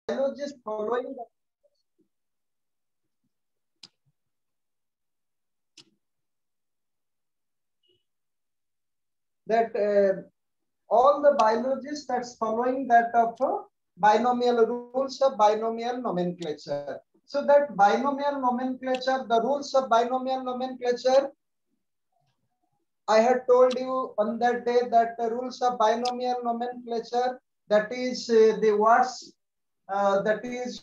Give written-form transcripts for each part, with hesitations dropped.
biologist following that all the biologists that's following that of binomial rules of binomial nomenclature. So that binomial nomenclature, the rules of binomial nomenclature, I had told you on that day that the rules of binomial nomenclature, that is the words that is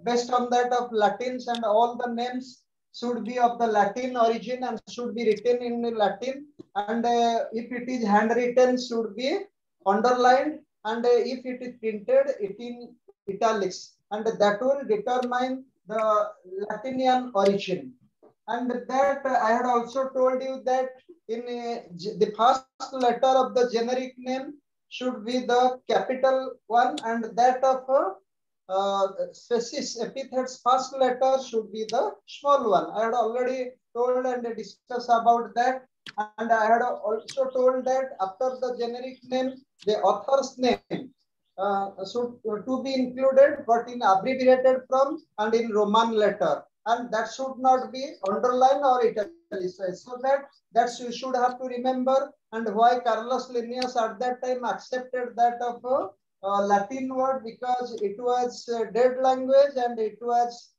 based on that of Latins, and all the names should be of the Latin origin and should be written in Latin, and if it is handwritten should be underlined, and if it is printed it in italics, and that will determine the Latinian origin. And that I had also told you that in the first letter of the generic name should be the capital one, and that of species epithet's first letter should be the small one. I had already told and discussed about that, and I had also told that after the generic name, the author's name should to be included, but in abbreviated form and in Roman letter, and that should not be underlined or italicized. So that you should have to remember, and why Carolus Linnaeus at that time accepted that of Latin word, because it was a dead language, and it was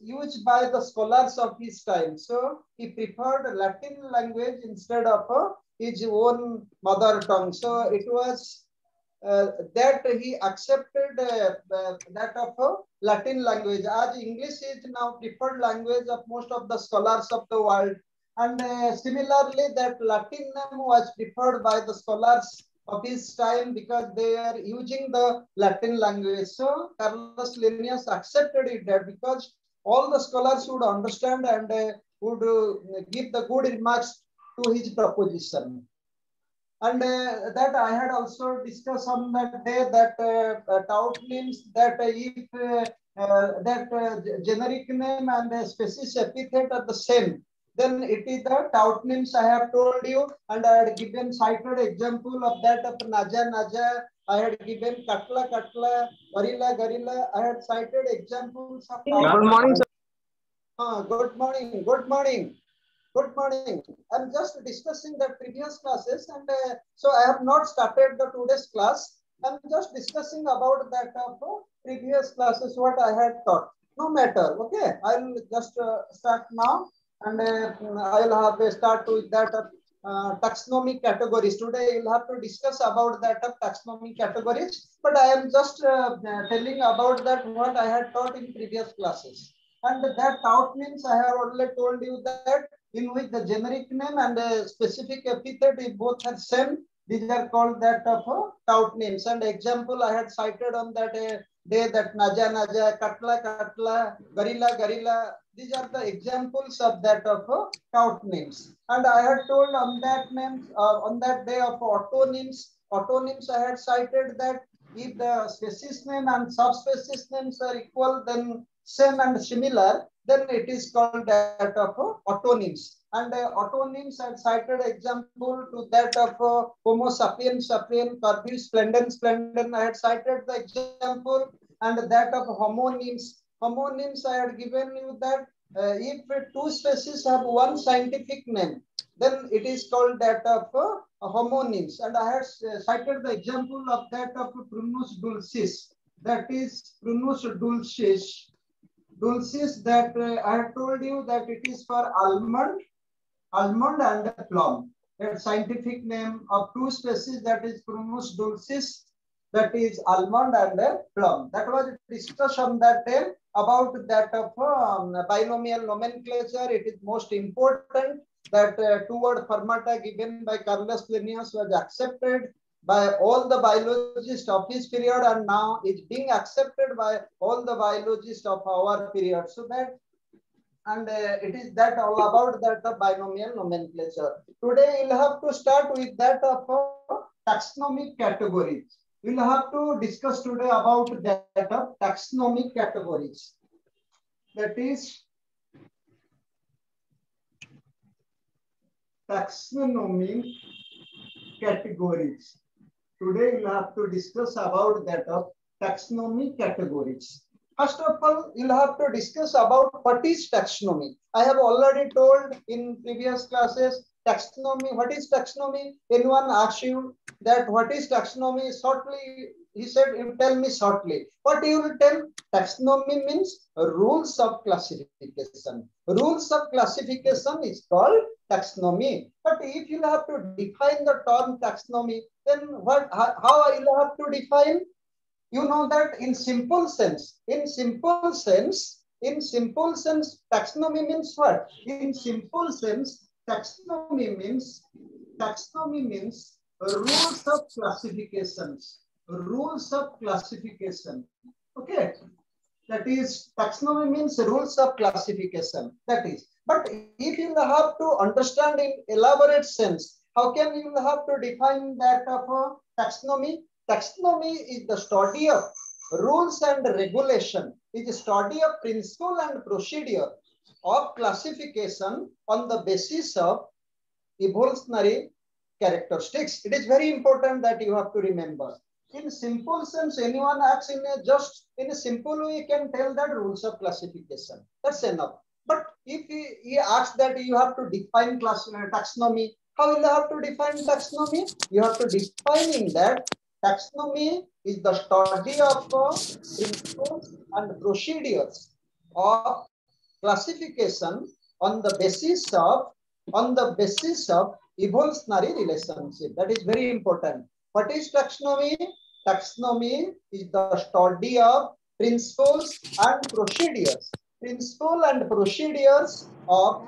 used by the scholars of his time. So he preferred Latin language instead of his own mother tongue. So it was that he accepted that of Latin language, as English is now preferred language of most of the scholars of the world. And similarly, that Latin name was preferred by the scholars of his time because they are using the Latin language. So Carolus Linnaeus accepted it that because all the scholars would understand and would give the good remarks to his proposition. And that I had also discussed on that day that tout means that if generic name and species epithet are the same, then it is the tout names I have told you, and I had given cited example of that of Naja Naja. I had given Katla Katla, Gorilla Gorilla. I had cited examples of tout. Good morning, sir. Good morning. Good morning. Good morning. I'm just discussing the previous classes, and so I have not started the today's class. I'm just discussing about that of previous classes what I had taught. No matter. Okay, I'll just start now, and I'll have a start with that of taxonomic categories. Today you'll have to discuss about that of taxonomic categories, but I am just telling about that what I had taught in previous classes. And that tout means I have already told you that in which the generic name and the specific epithet is both are same. These are called that of tout names. And example I had cited on that day that Naja Naja, Katla Katla, Gorilla Gorilla. These are the examples of that of tout names. And I had told on that names on that day of autonyms. Autonyms I had cited that if the species name and subspecies names are equal, then same and similar, then it is called that of autonyms. And autonyms I cited example to that of Homo sapien sapien, Corvus splendens splendens. I had cited the example, and that of homonyms. Homonyms I had given you that if two species have one scientific name, then it is called that of homonyms. And I had cited the example of that of Prunus dulcis. That is Prunus dulcis. Dulcis, that I have told you that it is for almond and plum. That scientific name of two species, that is Prunus dulcis, that is almond and plum. That was discussed on that day about that of binomial nomenclature. It is most important that two-word formata given by Carolus Linnaeus was accepted by all the biologists of his period, and now is being accepted by all the biologists of our period. So that, and it is that all about that of binomial nomenclature. Today you'll have to start with that of taxonomic categories. We'll have to discuss today about that of taxonomic categories. That is taxonomic categories. Today we'll have to discuss about that of taxonomy categories. First of all, you'll have to discuss about what is taxonomy. I have already told in previous classes taxonomy. What is taxonomy? Anyone asks you that what is taxonomy? Shortly, he said, you tell me shortly. What you will tell? Taxonomy means rules of classification. Rules of classification is called taxonomy. But if you have to define the term taxonomy, then what? How you have to define? You know that in simple sense, taxonomy means what? In simple sense, taxonomy means rules of classifications. Rules of classification. Okay. That is, taxonomy means rules of classification. That is. But if you have to understand in elaborate sense, how can you have to define that of a taxonomy? Taxonomy is the study of rules and regulation. It is study of principle and procedure of classification on the basis of evolutionary characteristics. It is very important that you have to remember. In simple sense, anyone acts in a simple way, can tell that rules of classification. That's enough. But if he asks that you have to define taxonomy, how will you have to define taxonomy? You have to define in that taxonomy is the study of principles and procedures of classification on the basis of evolutionary relationship. That is very important. What is taxonomy? Taxonomy is the study of principles and procedures. Principles and procedures of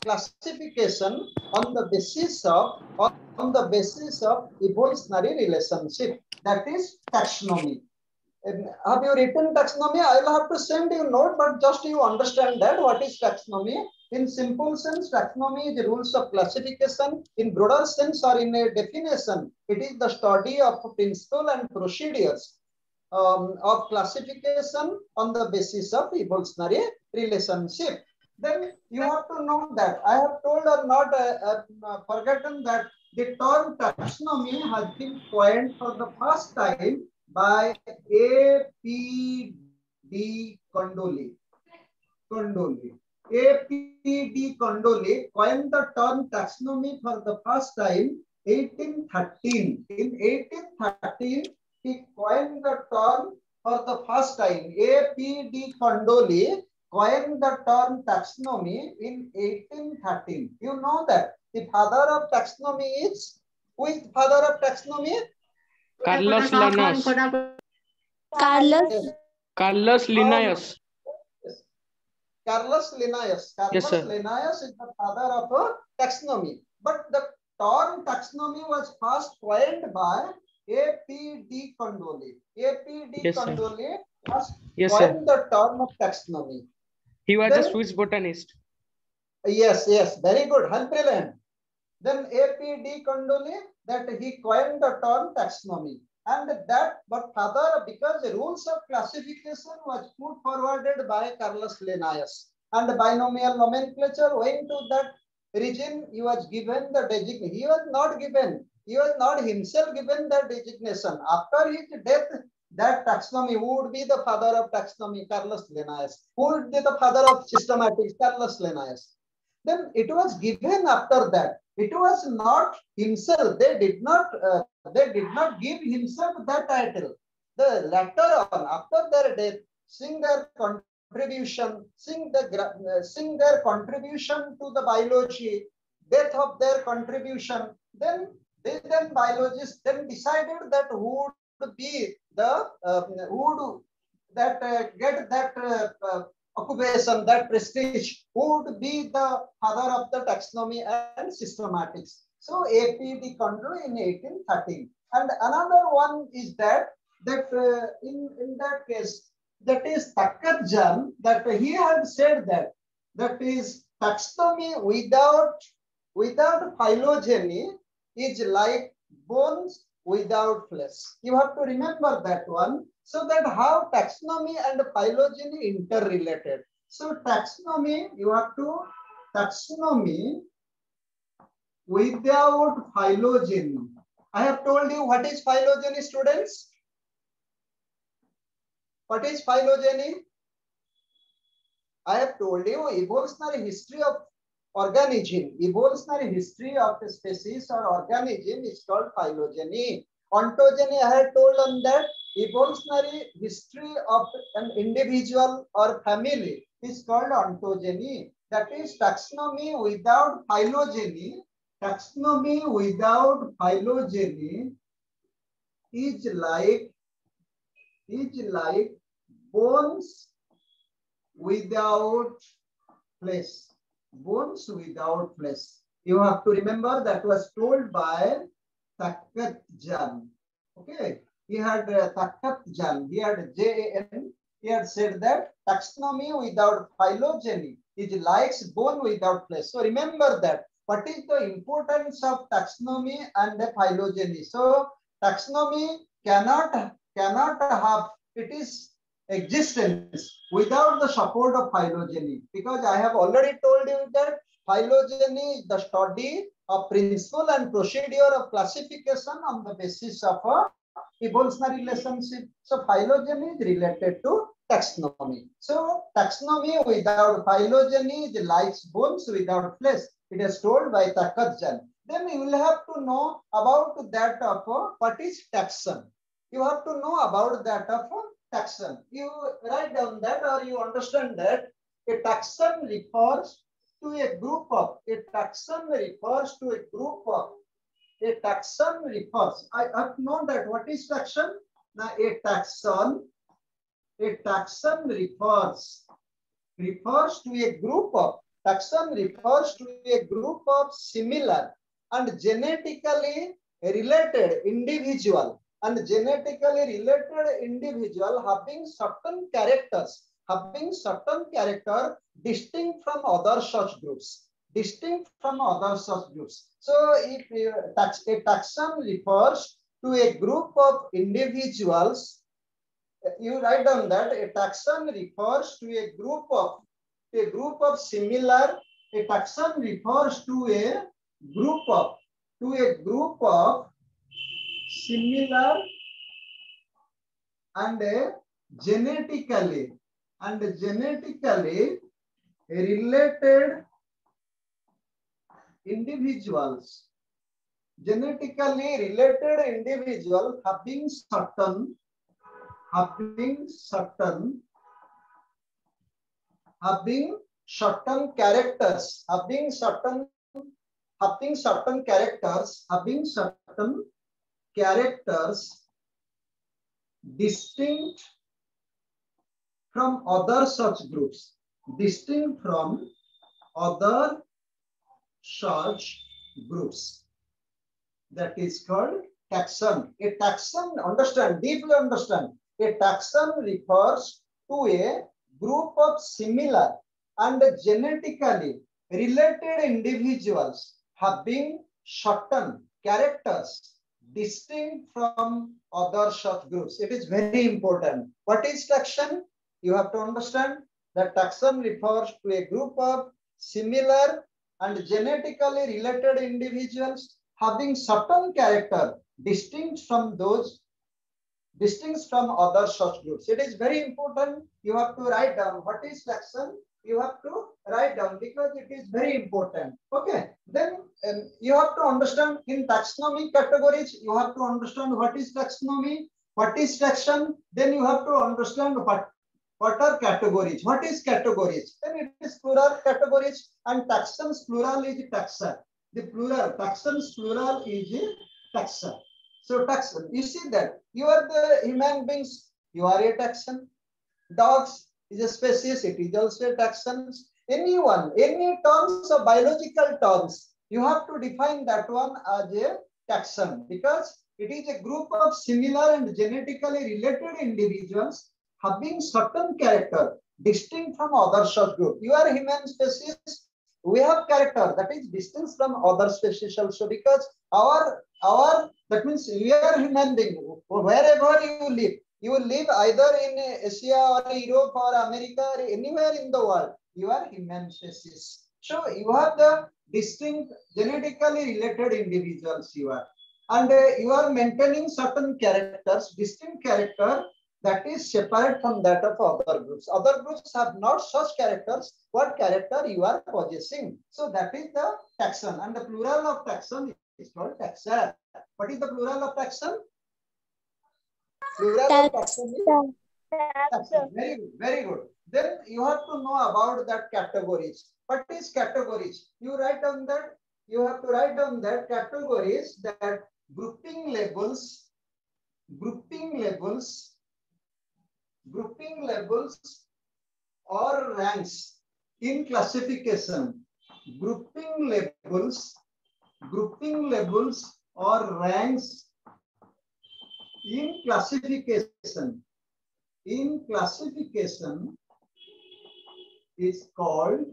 classification on the basis of evolutionary relationship. That is taxonomy. Have you written taxonomy? I will have to send you a note, but just you understand that what is taxonomy. In simple sense, taxonomy is the rules of classification. In broader sense or in a definition, it is the study of principle and procedures of classification on the basis of evolutionary relationship. Then you have to know that I have told or not forgotten that the term taxonomy has been coined for the first time by A.P.D. Kondoli. A.P.D. Kondoli coined the term taxonomy for the first time 1813. In 1813, he coined the term for the first time. A.P.D. Kondoli coined the term taxonomy in 1813. You know that the father of taxonomy is, who is father of taxonomy? Carlos Linnaeus. Carlos Linnaeus. Carlos Linnaeus. Carlos Linnaeus is the father of taxonomy. But the term taxonomy was first coined by A.P.D. Kondoli. A.P.D. Kondoli first coined the term of taxonomy. He was a Swiss botanist. Yes, very good, brilliant. Then A.P.D. Kondoli, that he coined the term taxonomy. And that, but further, because the rules of classification was put forwarded by Carlos Linnaeus, and binomial nomenclature, owing to that region, he was given the designation. He was not himself given that designation. After his death, that taxonomy, who would be the father of taxonomy? Carlos Linnaeus. Who would be the father of systematics? Carlos Linnaeus. Then it was given after that. It was not himself. They did not give himself that title. The later on, after their death, seeing their contribution to the biology, death of their contribution, then biologists then decided that who would be the get that occupation, that prestige, who would be the father of the taxonomy and systematics. So A.P.D. Kondoli in 1813. And another one is that in that case, that is Thakkarajan, that he had said that is taxonomy without phylogeny is like bones without flesh. You have to remember that one. So that how taxonomy and phylogeny interrelated. So taxonomy without phylogeny. I have told you what is phylogeny, students. What is phylogeny? I have told you evolutionary history of organism. Evolutionary history of a species or organism is called phylogeny. Ontogeny, I have told on that. Evolutionary history of an individual or family is called ontogeny. That is taxonomy without phylogeny. Taxonomy without phylogeny is like bones without flesh. Bones without flesh. You have to remember that was told by Thakat Jan. Okay, he had Thakat Jan. He had Jan. He had said that taxonomy without phylogeny is like bone without flesh. So remember that. What is the importance of taxonomy and the phylogeny? So taxonomy cannot have its existence without the support of phylogeny, because I have already told you that phylogeny is the study of principle and procedure of classification on the basis of a evolutionary relationship. So phylogeny is related to taxonomy. So taxonomy without phylogeny is like bones without flesh. It is told by Thakat Jan. Then you will have to know about that of what is taxon. You have to know about that of taxon. You write down that, or you understand that a taxon refers to a group of. A taxon refers to a group of. A taxon refers. I have known that. What is taxon? Now a taxon refers to a group of. Taxon refers to a group of similar and genetically related individual. And genetically related individual having certain characters distinct from other such groups. So if a taxon refers to a group of individuals, you write down that a taxon refers to a group of similar. A taxon refers to a group of similar and genetically related individuals. Genetically related individual having certain characters distinct from other such groups. That is called taxon. A taxon, deeply understand. A taxon refers to a group of similar and genetically related individuals having certain characters distinct from other such groups. It is very important. What is taxon? You have to understand that taxon refers to a group of similar and genetically related individuals having certain character distinct from other such groups. It is very important. You have to write down what is taxon. You have to write down because it is very important. Okay. Then you have to understand in taxonomy categories. You have to understand what is taxonomy, what is taxon. Then you have to understand what are categories. What is categories? Then it is plural categories, and taxon's plural is taxa. The plural, taxon's plural is taxa. So taxon, you see that you are the human beings, you are a taxon. Dogs is a species, it is also a taxon. Anyone, any terms of biological terms, you have to define that one as a taxon, because it is a group of similar and genetically related individuals having certain character distinct from other such group. You are human species, we have character that is distinct from other species also, because our that means we are human being. Wherever you will live either in Asia or Europe or America or anywhere in the world, you are human species. So you have the distinct genetically related individuals you are. and you are maintaining certain characters, distinct character that is separate from that of other groups. Other groups have not such characters. What character you are possessing? So that is the taxon, and the plural of taxon is called taxa. What is the plural of taxon? Plural of taxon is taxon. Very good, very good. Then you have to know about that categories. What is categories? You write down that. You have to write down that categories, that grouping labels or ranks in classification. Grouping labels or ranks in classification. In classification is called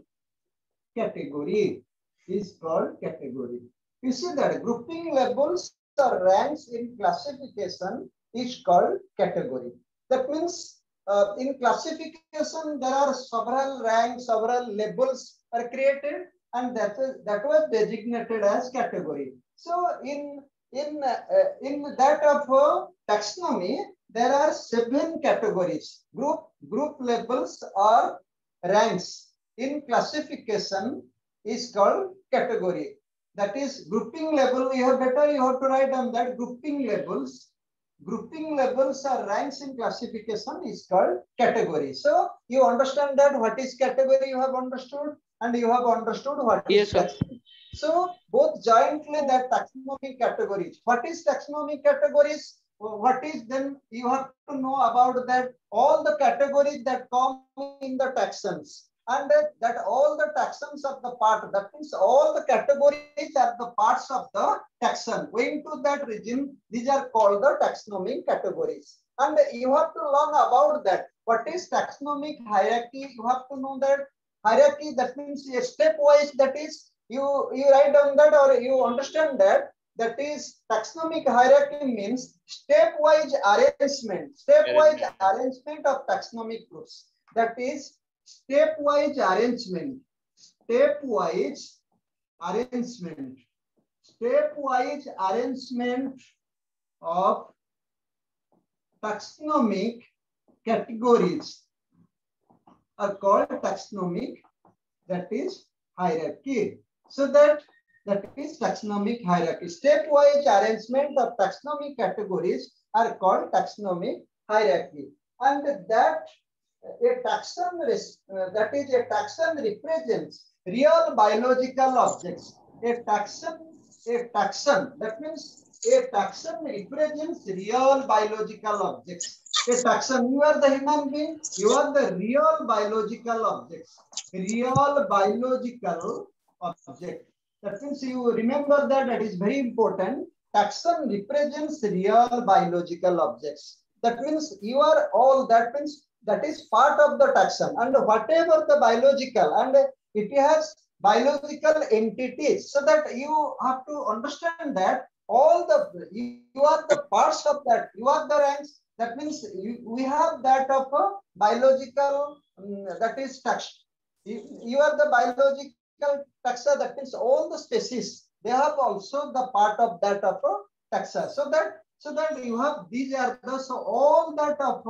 category. Is called category. You see that grouping labels or ranks in classification is called category. That means in classification there are several ranks, several labels are created, and that was designated as category. So in that of taxonomy, there are 7 categories. Group labels or ranks in classification is called category. That is grouping label. You have to write down that grouping labels or ranks in classification is called category. So you understand that what is category, you have understood, and you have understood what is taxonomy. So both jointly that taxonomic categories. What is taxonomic categories? What is, then you have to know about that all the categories that come in the taxons, and that all the taxons of the part, that means all the categories are the parts of the taxon. Going to that region, these are called the taxonomic categories. And you have to learn about that. What is taxonomic hierarchy? You have to know that hierarchy, that means a stepwise, that is you write down that, or you understand that. That is taxonomic hierarchy means stepwise arrangement of taxonomic groups. That is stepwise arrangement of taxonomic categories are called taxonomic, that is hierarchy. So that is taxonomic hierarchy. Stepwise arrangement of taxonomic categories are called taxonomic hierarchy. And that a taxon represents real biological objects. A taxon, that means a taxon represents real biological objects. A taxon, you are the human being, you are the real biological objects. Real biological object. That means you remember that is very important. Taxon represents real biological objects. That means you are all, that means that is part of the taxon, and whatever the biological, and it has biological entities, so that you have to understand that all the, you are the parts of that, you are the ranks. That means we have that of a biological, that is taxa. You are the biological taxa, that means all the species, they have also the part of that of a taxa. So that you have, these are the, so all that of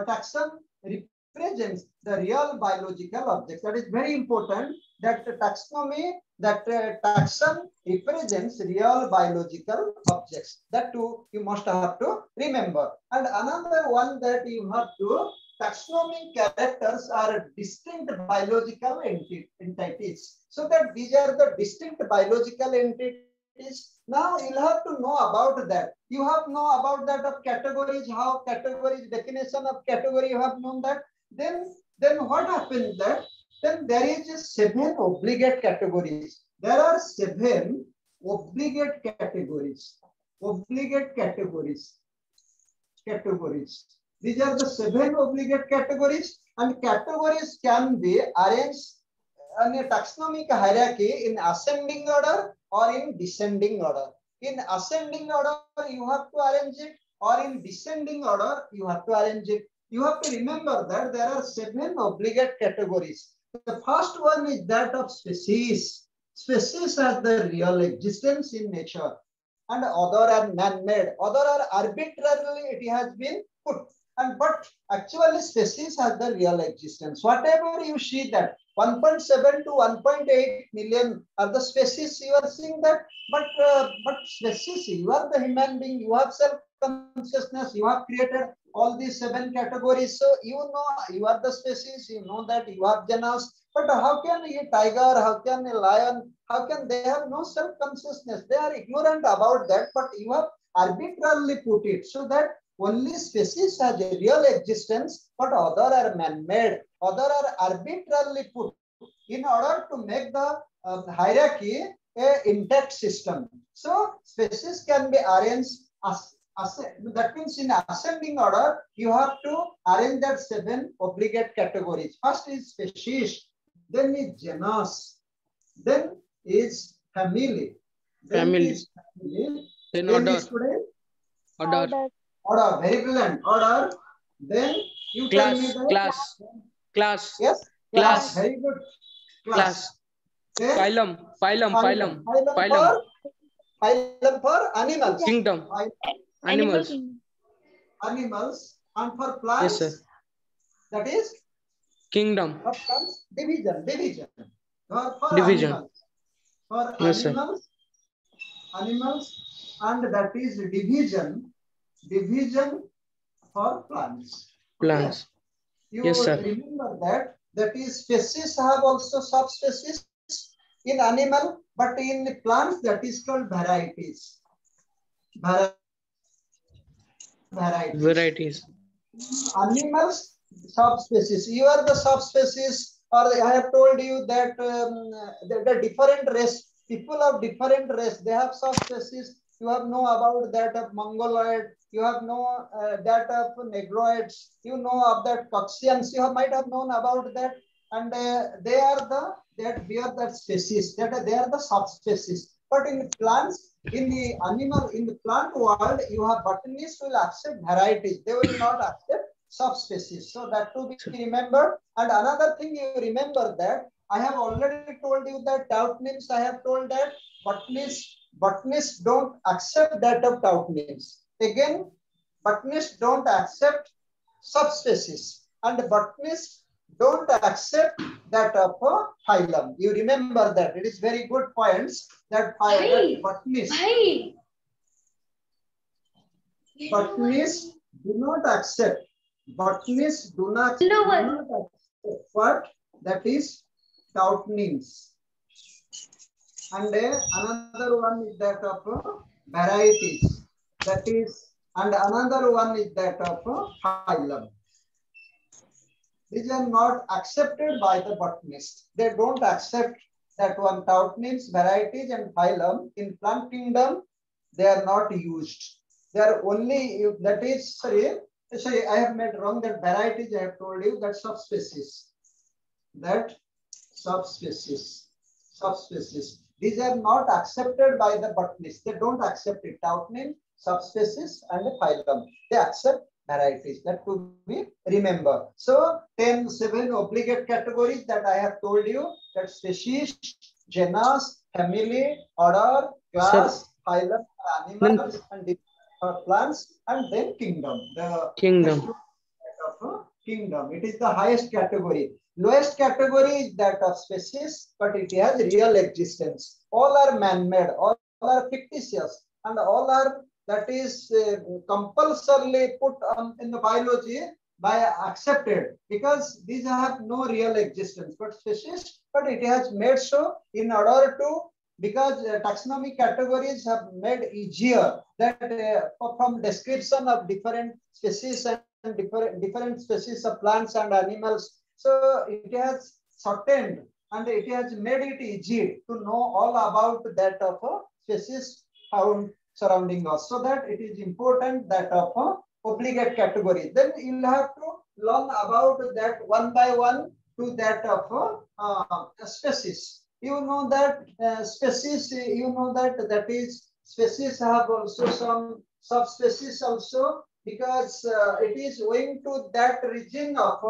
taxon represents the real biological objects. That is very important, that taxonomy, that taxon represents real biological objects. That too you must have to remember. And another one that you have to, taxonomic characters are distinct biological entities. So that these are the distinct biological entities. Now you'll have to know about that. You have know about that of categories, how categories, definition of category, you have known that. Then what happens that, then there is 7 obligate categories. There are 7 obligate categories. These are the 7 obligate categories, and categories can be arranged in a taxonomic hierarchy in ascending order or in descending order. In ascending order, you have to arrange it, or in descending order, you have to arrange it. You have to remember that there are 7 obligate categories. The first one is that of species. Species are the real existence in nature. and other are man-made. Other are arbitrarily it has been put. And but actually species has the real existence. Whatever you see that 1.7 to 1.8 million are the species you are seeing that, but species, you are the human being, you have self-consciousness, you have created all these 7 categories. So you know you are the species, you know that you have genus. But how can a tiger, how can a lion, how can they have no self-consciousness? They are ignorant about that, but you have arbitrarily put it so that only species has a real existence, but other are man-made, other are arbitrarily put in order to make the hierarchy a intact system. So species can be arranged as that means in ascending order, you have to arrange that 7 obligate categories. First is species, then is genus, then is family, then is family, then order. Order, very brilliant. Order. Then you class, tell me that class. Yes, class. Very good. Class. Okay. Phylum for animals. Kingdom. Animals. Animals. And for plants, yes, sir. That is kingdom. For plants, division. For division. Animals. For yes, animals, and that is division for plants. Plants. Okay. You yes, sir. remember that is species have also subspecies in animal, but in plants that is called varieties. Varieties. Animals, subspecies. You are the subspecies, or I have told you that the different race, people of different race, they have subspecies. You have know about that of Mongoloid. You have know that of Negroids. You know of that Caucasians. You might have known about that, and they are that species. They are the subspecies. But in plants, in the animal, in the plant world, you have botanists will accept varieties. They will not accept subspecies. So that to be remembered. And another thing you remember that I have already told you that tout names. I have told that botanists don't accept that of tout names. Again, botanists don't accept subspecies, and botanists don't accept that of a phylum. You remember that. It is very good points that botanists do not accept. Botanists do not accept what that is tout names. And another one is that of varieties. That is, and another one is that of phylum. These are not accepted by the botanists. They don't accept that one. Tout names, varieties, and phylum in plant kingdom, they are not used. They are only, that is, sorry, I have made wrong. That varieties, I have told you, that subspecies. Subspecies. These are not accepted by the botanists. They don't accept it. Tout name, subspecies, and phylum. They accept varieties. That to be remember. So 7 obligate categories that I have told you, that species, genus, family, order, class, phylum, animals, and plants, and then kingdom. The kingdom. It is the highest category. Lowest category is that of species, but it has real existence. All are man-made, all are fictitious, and all are, that is compulsorily put in the biology by accepted, because these have no real existence. But species, but it has made so in order to, because taxonomic categories have made easier that from description of different species and different species of plants and animals. So it has shortened and it has made it easy to know all about that of a species found surrounding us. So that it is important that of a obligate category. Then you'll have to learn about that one by one to that of a species. You know that species, you know that is species have also some subspecies also, because it is owing to that region of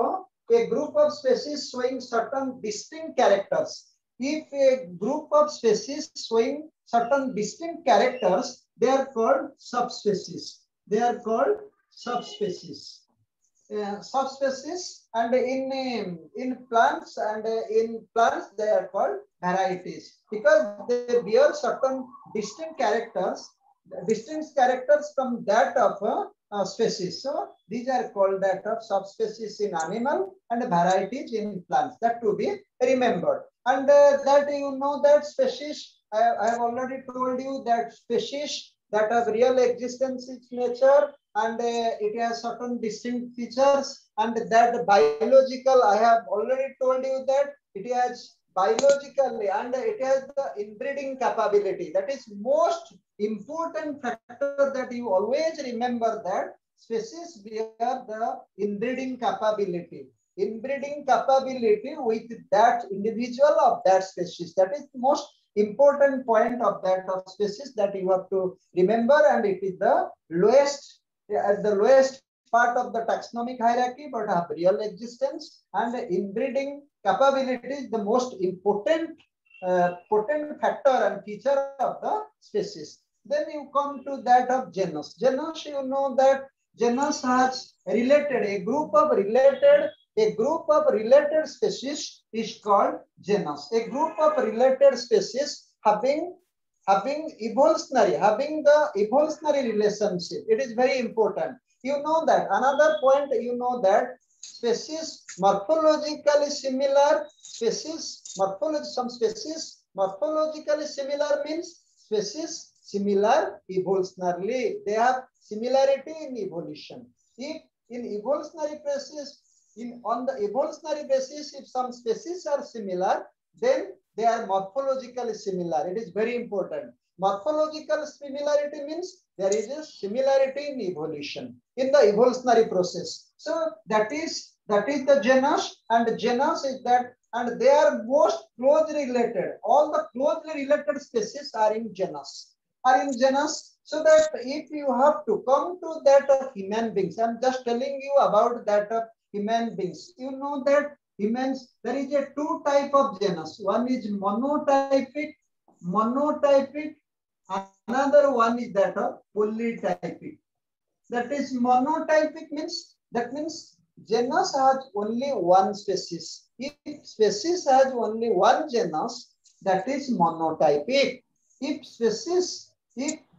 a group of species showing certain distinct characters. if a group of species showing certain distinct characters, they are called subspecies. They are called subspecies. Subspecies, and in plants they are called varieties, because they bear certain distinct characters from that of a species. So these are called that of subspecies in animal and varieties in plants. That to be remembered. And that you know that species, I have already told you that species that have real existence in nature, and it has certain distinct features, and that biological, I have already told you that it has biologically, and it has the inbreeding capability. That is most important factor, that you always remember, that species bear the inbreeding capability. Inbreeding capability with that individual of that species. That is most important point of that of species that you have to remember, and it is the lowest, at the lowest part of the taxonomic hierarchy, but have real existence, and inbreeding capability is the most important potent factor and feature of the species. Then you come to that of genus. Genus, you know that genus has related a group of related species is called genus. A group of related species having the evolutionary relationship. It is very important. You know that another point, you know that species morphologically similar, some species morphologically similar means species similar evolutionarily. They have similarity in evolution. If in evolutionary basis, on the evolutionary basis, if some species are similar, then they are morphologically similar. It is very important. Morphological similarity means there is a similarity in evolution, in the evolutionary process. So that is the genus, and genus is that, and they are most closely related. All the closely related species are in genus. So that if you have to come to that of human beings, I'm just telling you about that of human beings. You know that humans, there is a two type of genus. One is monotypic. Another one is that of polytypic. That is monotypic means, that means genus has only one species. If species has only one genus, that is monotypic. If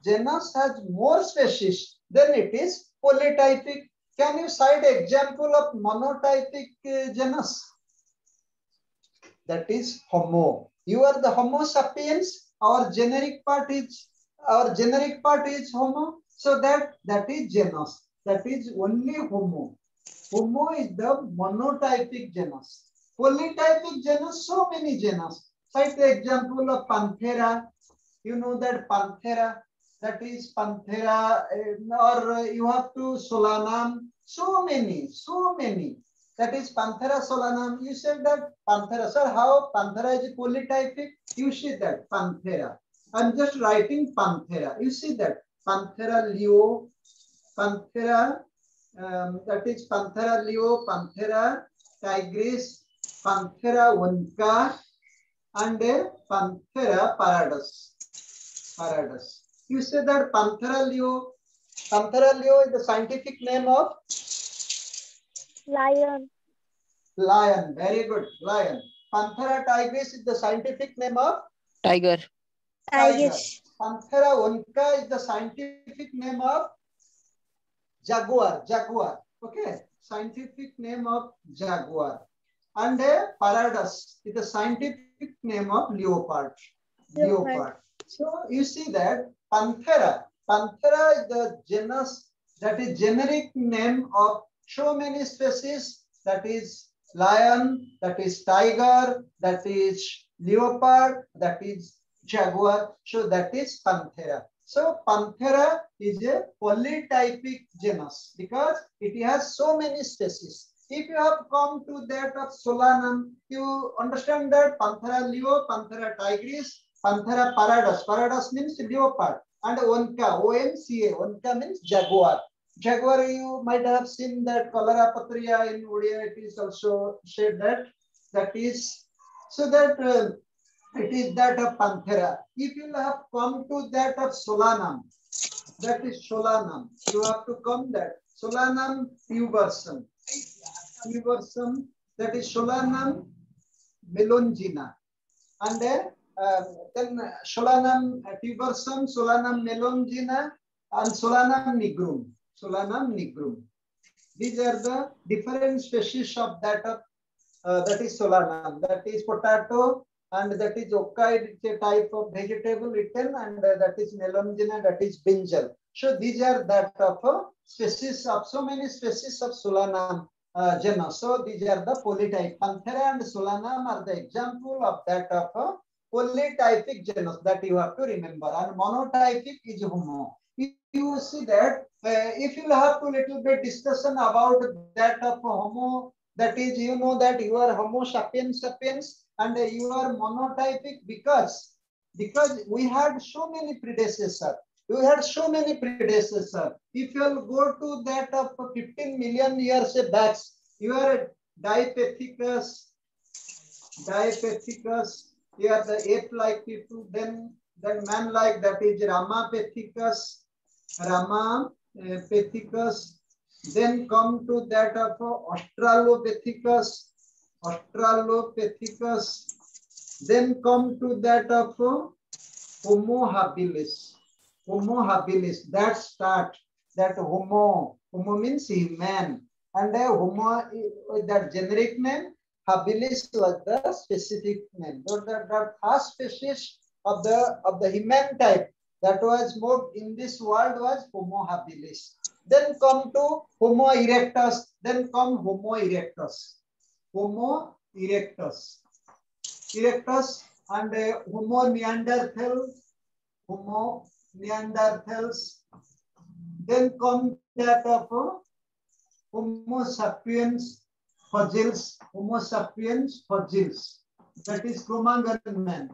genus has more species, then it is polytypic. Can you cite example of monotypic genus? That is Homo. You are the Homo sapiens. Our generic part is Homo. So that is genus. That is only Homo. Homo is the monotypic genus. Polytypic genus, so many genus. Cite the example of Panthera. You know that Panthera. That is Panthera, or you have to Solanum. So many. That is Panthera solanum. You said that Panthera. Sir, how Panthera is polytypic? You see that Panthera. I'm just writing Panthera. You see that Panthera leo, Panthera, that is Panthera leo, Panthera tigris, Panthera onca, and Panthera paradus. You say that Panthera leo is the scientific name of lion. Very good, lion. Panthera tigris is the scientific name of Tiger. Panthera onca is the scientific name of jaguar. Okay, scientific name of jaguar. And paradus is the scientific name of leopard. So you see that Panthera is the genus, that is generic name of so many species, that is lion, that is tiger, that is leopard, that is jaguar. So that is Panthera. So Panthera is a polytypic genus because it has so many species. If you have come to that of Solanum, you understand that Panthera leo, Panthera tigris, Panthera paradus. Paradus means leopard. And onca, O-N-C-A. Onca means jaguar. Jaguar, you might have seen that Cholera patria in Odia, it is also said that. That is, so that it is that of Panthera. If you have come to that of Solanum, that is Solanum. You have to come that Solanum tubersum. Tubersum, that is Solanum melongena. And then Solanum tubersum, Solanum melongena, and Solanum nigrum. Solanum nigrum. These are the different species of that of that is Solanum. That is potato, and that is oca, it's a type of vegetable eaten, and that is melongena, that is brinjal. So these are that of species of so many species of Solanum genus. So these are the polytype. Panthera and Solanum are the example of that of polytypic genus that you have to remember. And monotypic is Homo. If you see that, if you have to little bit discussion about that of Homo, that is, you know that you are Homo sapiens sapiens and you are monotypic because we had so many predecessors. You had so many predecessors. If you will go to that of 15 million years back, you are Dipithecus. You are the ape-like people. Then man-like, that is Ramapithecus. Then come to that of Australopithecus. Then come to that of Homo habilis. That start. That Homo means human, and Homo that generic name. Habilis was the specific name. So that first species of the human type that was moved in this world was Homo habilis. Then come to Homo erectus. Then come Homo erectus. And Homo neanderthals. Then come that of Homo sapiens fossils. That is Cro-Magnon man.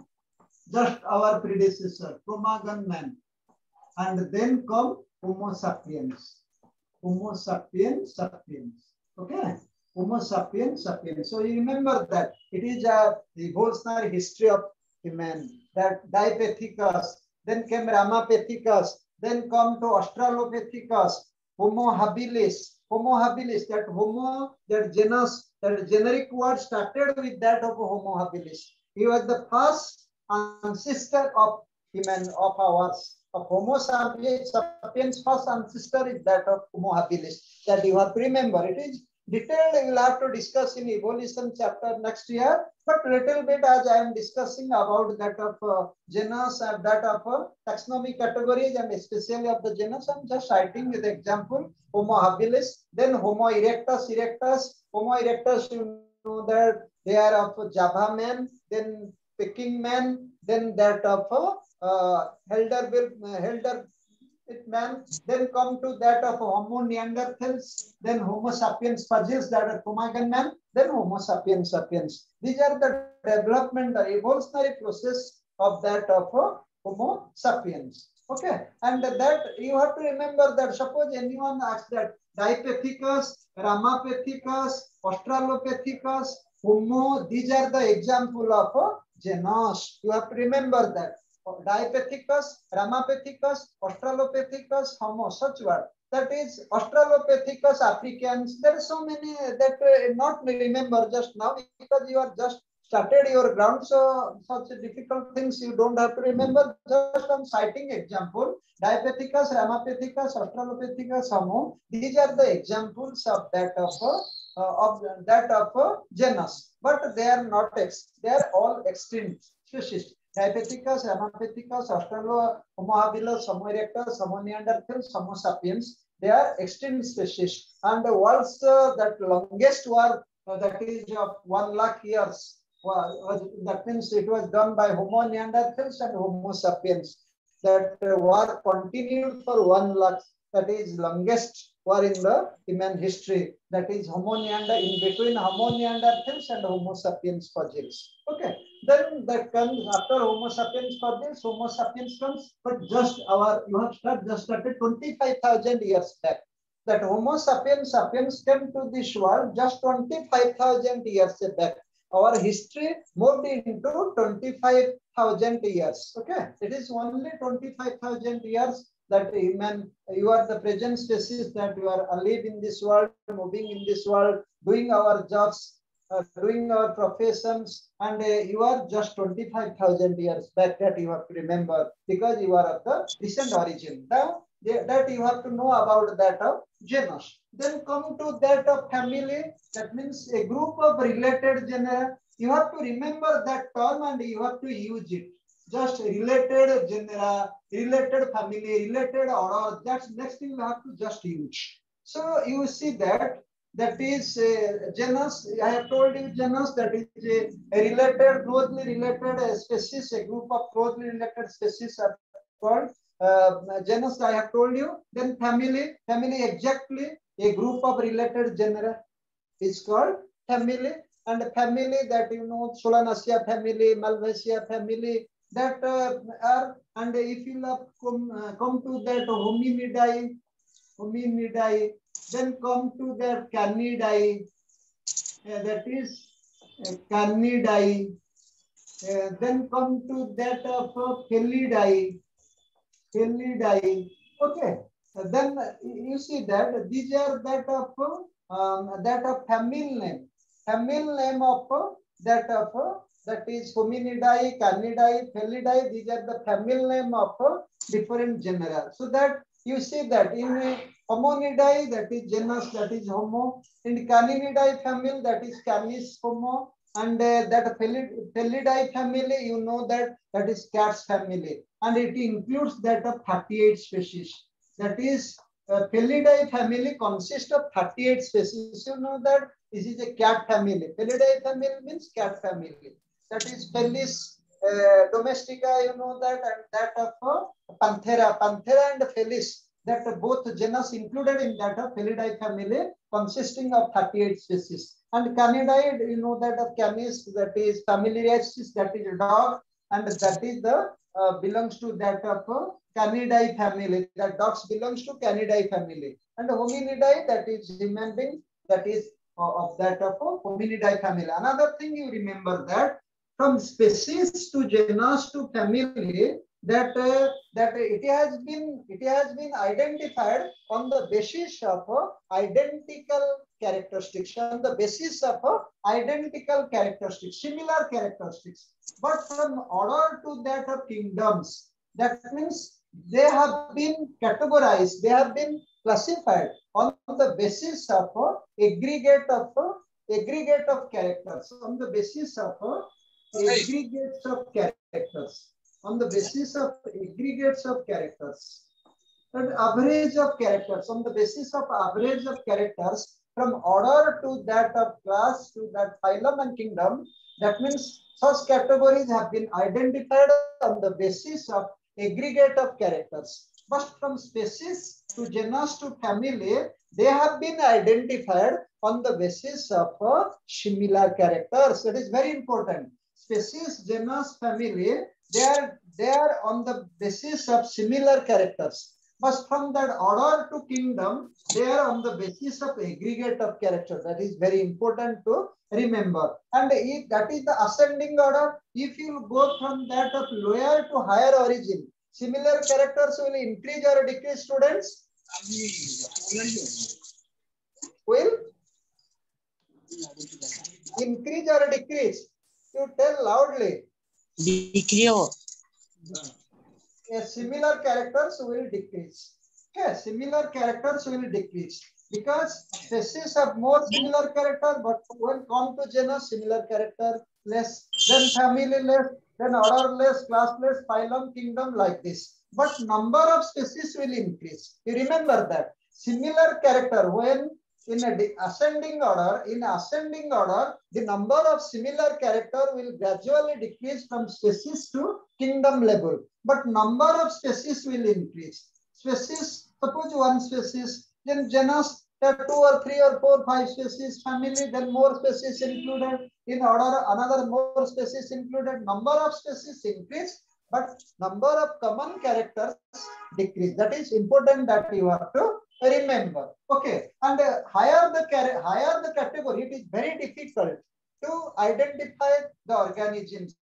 Just our predecessor, Cro-Magnon man. And then come Homo sapiens. Okay. Homo sapiens. So you remember that it is the evolutionary history of human. That Dipithecus, then came Ramapithecus, then come to Australopithecus, Homo habilis, that Homo, that genus, that generic word started with that of Homo habilis. He was the first ancestor of human, of ours. Of Homo sapiens, first ancestor is that of Homo habilis. That you have to remember. It is detailed, we will have to discuss in evolution chapter next year. But little bit as I am discussing about that of genus and that of taxonomic categories and especially of the genus, I am just citing with example Homo habilis, then Homo erectus. Homo erectus, you know that they are of Java man, then Peking man, then that of Helder man, then come to that of Homo neanderthals, then Homo sapiens fossils, that are Cro-Magnon man, then Homo sapiens sapiens. These are the development, the evolutionary process of that of Homo sapiens. Okay, and that you have to remember that suppose anyone asks that Dipithecus, Ramapithecus, Australopithecus, Homo, these are the example of genus. You have to remember that. Dipithecus, Ramapithecus, Australopithecus, Homo, such word. That is Australopithecus africans. There are so many that not remember just now because you are just started your ground. So such difficult things you don't have to remember. Just I'm citing example. Dipithecus, Ramapithecus, Australopithecus, Homo. These are the examples of that of genus. But they are not they are all extinct species. Dipithecus, Ramapithecus, Homo habilis, Homo erectus, Homo neanderthals, Homo sapiens. They are extinct species. And the world's that longest war, that is of 1 lakh years. That means it was done by Homo neanderthals and Homo sapiens. That war continued for 1 lakh. That is longest war in the human history. That is in between Homo neanderthals and Homo sapiens fossils. Okay. Then that comes after Homo sapiens fossils, Homo sapiens comes, but just you have started 25,000 years back. That Homo sapiens came to this world just 25,000 years back. our history moved into 25,000 years. Okay, it is only 25,000 years that you are the present species, that you are alive in this world, moving in this world, doing our jobs, doing our professions, and you are just 25,000 years back, that you have to remember, because you are of the recent origin. Now, that you have to know about that of genus. Then come to that of family, that means a group of related genera. You have to remember that term and you have to use it. Just related genera, related family, related order. That's next thing you have to just use. So you see that is genus. I have told you genus, that is a related, closely related species, a group of closely related species are called genus. I have told you. Then family exactly a group of related genera is called family. And family, that Solanaceae family, Malvaceae family, that are, and if you come to that hominidae, then come to that Canidae, that is Canidae, then come to that of Felidae. Okay, then you see that these are that of family name of that is Hominidae, Canidae, Felidae. These are the family name of different genera. So that you see that in Hominidae, that is genus, that is Homo. In Caninidae family, that is Canis, Homo. And that Felidae family, you know that is cats family, and it includes that of 38 species. That is Felidae family consists of 38 species. You know that this is a cat family. Felidae family means cat family. That is Felis domestica, you know that, and that of Panthera and Felis. That both genus included in that of Felidae family, consisting of 38 species. And Canidae, you know that of Canis, that is familiaris, that is dog, and that is the belongs to that of Canidae family. That dogs belongs to Canidae family. And Hominidae, that is human being, that is of that of Hominidae family. Another thing you remember, that from species to genus to family, that it has been identified on the basis of identical characteristics, on the basis of identical characteristics, similar characteristics. But from order to that of kingdoms, that means they have been categorized, they have been classified on the basis of aggregate of characters, on the basis of aggregates of characters, on the basis of aggregates of characters, and average of characters, on the basis of average of characters, from order to that of class to that phylum and kingdom. That means such categories have been identified on the basis of aggregate of characters. But from species to genus to family, they have been identified on the basis of similar characters. That is very important. Species, genus, family, they are on the basis of similar characters. But from that order to kingdom, they are on the basis of aggregate of character. That is very important to remember. And if that is the ascending order, if you go from that of lower to higher origin, similar characters will increase or decrease, students? Will increase or decrease? You tell loudly. Decrease. Yes, similar characters will decrease. Okay, similar characters will decrease because species have more similar character, but when come to genus, similar character less, then family less, then order less, class less, phylum, kingdom, like this. But number of species will increase. You remember that similar character, when in ascending order, the number of similar character will gradually decrease from species to kingdom level, but number of species will increase. Species, suppose one species, then genus, there are 2 or 3 or 4, 5 species, family, then more species included, in order another more species included, number of species increase, but number of common characters decrease. That is important, that you have to remember. Okay, and higher the category, it is very difficult to identify the organisms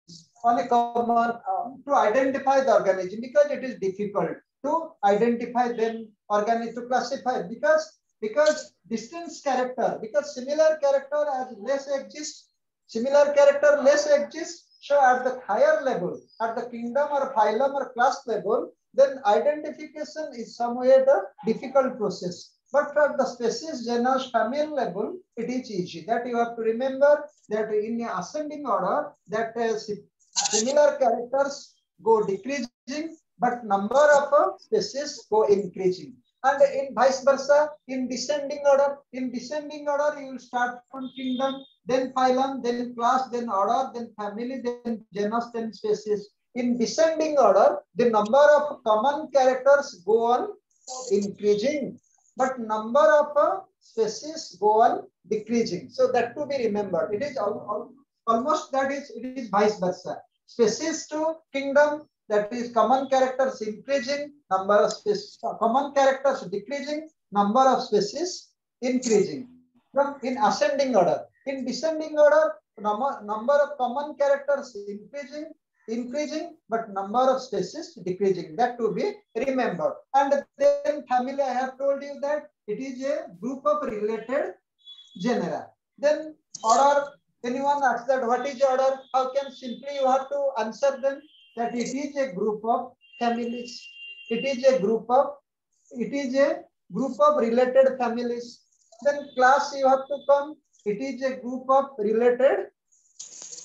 on a common, to identify the organism, because it is difficult to identify them, to classify, because distance character, because similar character as less exist, similar character less exist. So at the higher level, at the kingdom or phylum or class level, then identification is somewhere the difficult process. But for the species, genus, family level, it is easy. That you have to remember that in ascending order, that similar characters go decreasing, but number of species go increasing. And in vice versa, in descending order, you will start from kingdom, then phylum, then class, then order, then family, then genus, then species. In descending order, the number of common characters go on increasing, but number of species go on decreasing. So that to be remembered. It is almost that is, it is vice versa. Species to kingdom, that is common characters increasing, number of species, common characters decreasing, number of species increasing. From in ascending order, in descending order, number of common characters increasing, but number of species decreasing. That to be remembered. And then family, I have told you that it is a group of related genera. Then order, anyone asks that what is order? How can simply you have to answer them that it is a group of families. It is a group of related families. Then class you have to come. It is a group of related.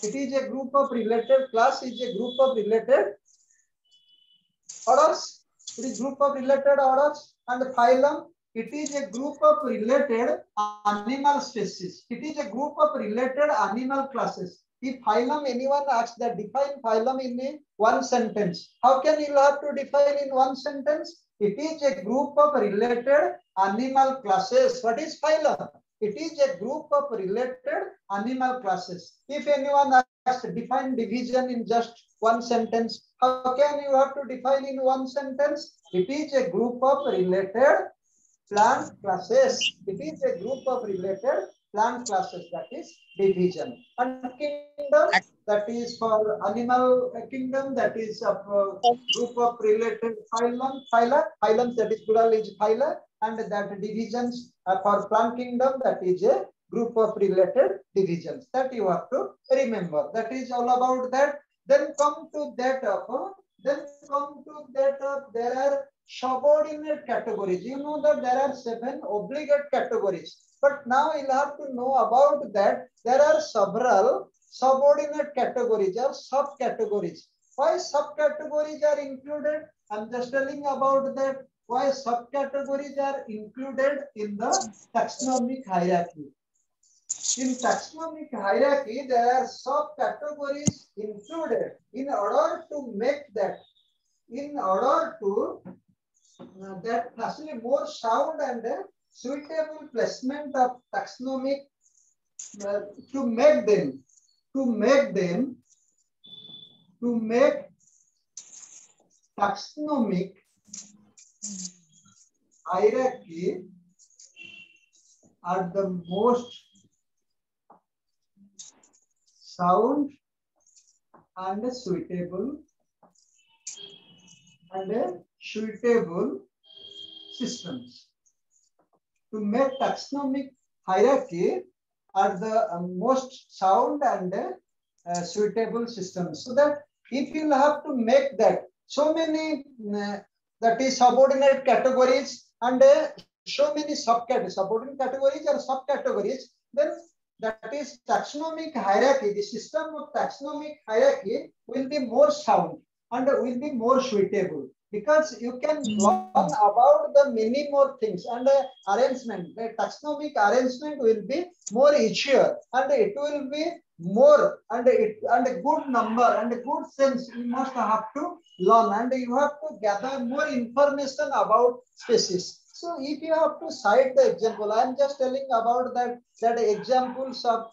It is a group of related. Class is a group of related orders. It is group of related orders. And phylum, it is a group of related animal species. It is a group of related animal classes. If phylum, anyone asks that define phylum in one sentence, how can you have to define in one sentence? It is a group of related animal classes. What is phylum? It is a group of related animal classes. If anyone asks define division in just one sentence, how can you have to define in one sentence? It is a group of related plant classes. It is a group of related plant classes, that is division. And kingdom, that is for animal kingdom, that is a group of related phylums, that is plural is phyla, and that divisions for plant kingdom, that is a group of related divisions. That you have to remember. That is all about that. Then come to that there are subordinate categories. You know that there are 7 obligate categories. But now you'll have to know about that. There are several subordinate categories or subcategories. Why subcategories are included? I'm just telling about that. Why subcategories are included in the taxonomic hierarchy. In taxonomic hierarchy, there are subcategories included in order to make that, in order to that facilitate more sound and suitable placement of taxonomic to make taxonomic hierarchy are the most sound and suitable systems. To make taxonomic hierarchy are the most sound and suitable systems. So that if you have to make that so many that is subordinate categories and so many subordinate categories or subcategories, then that is taxonomic hierarchy. The system of taxonomic hierarchy will be more sound and will be more suitable, because you can learn about the many more things, and the arrangement, the taxonomic arrangement will be more easier, and it will be more and a good number and a good sense you must have to learn, and you have to gather more information about species. So if you have to cite the example, I am just telling about that examples of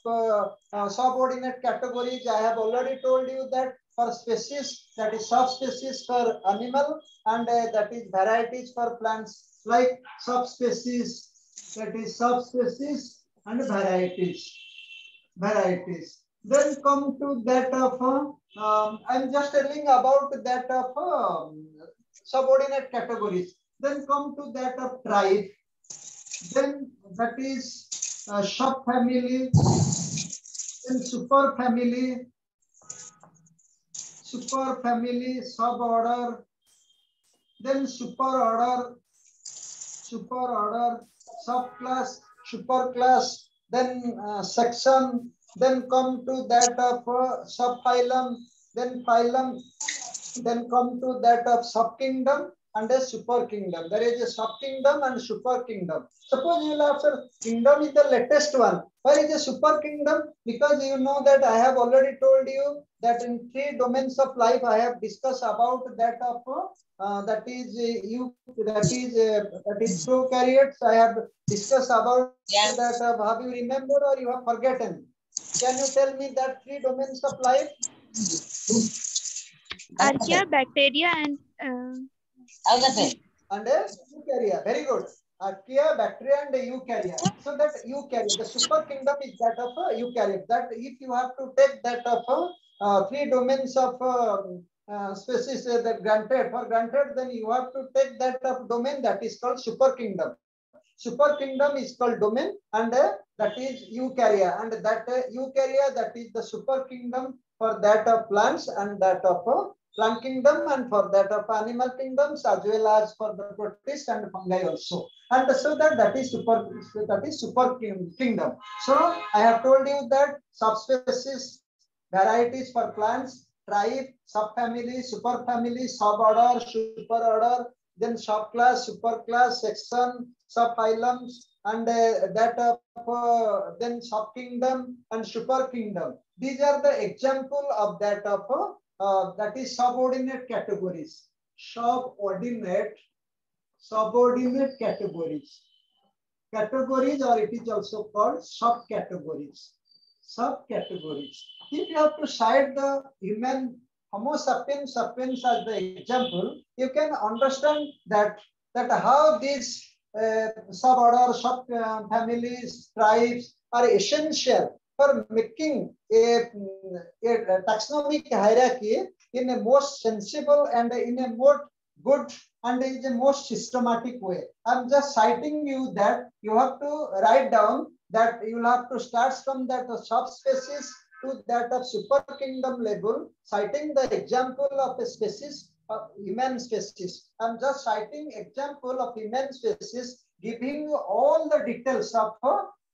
subordinate categories. I have already told you that for species, that is subspecies for animal, and that is varieties for plants, like subspecies, that is subspecies and varieties. varieties. Then come to that of I'm just telling about that of subordinate categories. Then come to that of tribe. Then that is subfamily. Then superfamily, suborder. Then superorder, subclass, superclass, then section, then come to that of subphylum, then phylum, then come to that of subkingdom and a super kingdom. There is a subkingdom and super kingdom. Suppose you will have, sir, kingdom is the latest one. Why is a super kingdom? Because you know that I have already told you that in 3 domains of life I have discussed about that of that is prokaryotes. I have discussed about that. Have you remembered or you have forgotten? Can you tell me that 3 domains of life? Archaea, bacteria, and eukarya. Very good. Archaea, bacteria, and eukarya. So that eukarya, the super kingdom is that of eukarya. That if you have to take that of 3 domains of species that granted, then you have to take that of domain that is called super kingdom. Super kingdom is called domain, and that is eukarya, and that eukarya, that is the super kingdom for that of plants and that of plant kingdom, and for that of animal kingdoms, as well as for the protists and fungi also. And so that is super kingdom. So I have told you that subspecies, varieties for plants, tribe, subfamily, superfamily, suborder, superorder, then subclass, superclass, section, subphylums, and that of then subkingdom and superkingdom. These are the example of that of that is subordinate categories. Subordinate categories. Categories, or it is also called subcategories. Subcategories. If you have to cite the human Homo sapiens sapiens as the example, you can understand that how these suborder, subfamilies, tribes are essential for making a taxonomic hierarchy in a most sensible and in a more good and in a most systematic way. I'm just citing you that you have to write down that you will have to start from that subspecies to that of super kingdom level, citing the example of a species of human species. I'm just citing example of human species, giving you all the details of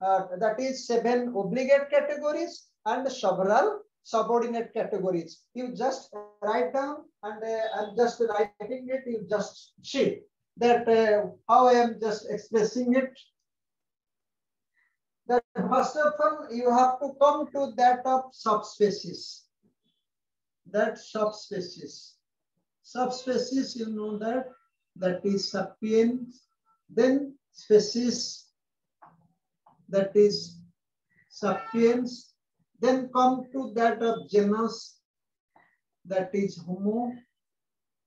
that is 7 obligate categories and several subordinate categories. You just write down, and I'm just writing it. You just see that how I am just expressing it. That first of all, you have to come to that of subspecies. That subspecies. Subspecies, you know that is sapiens. Then species, that is sapiens. Then come to that of genus, that is Homo.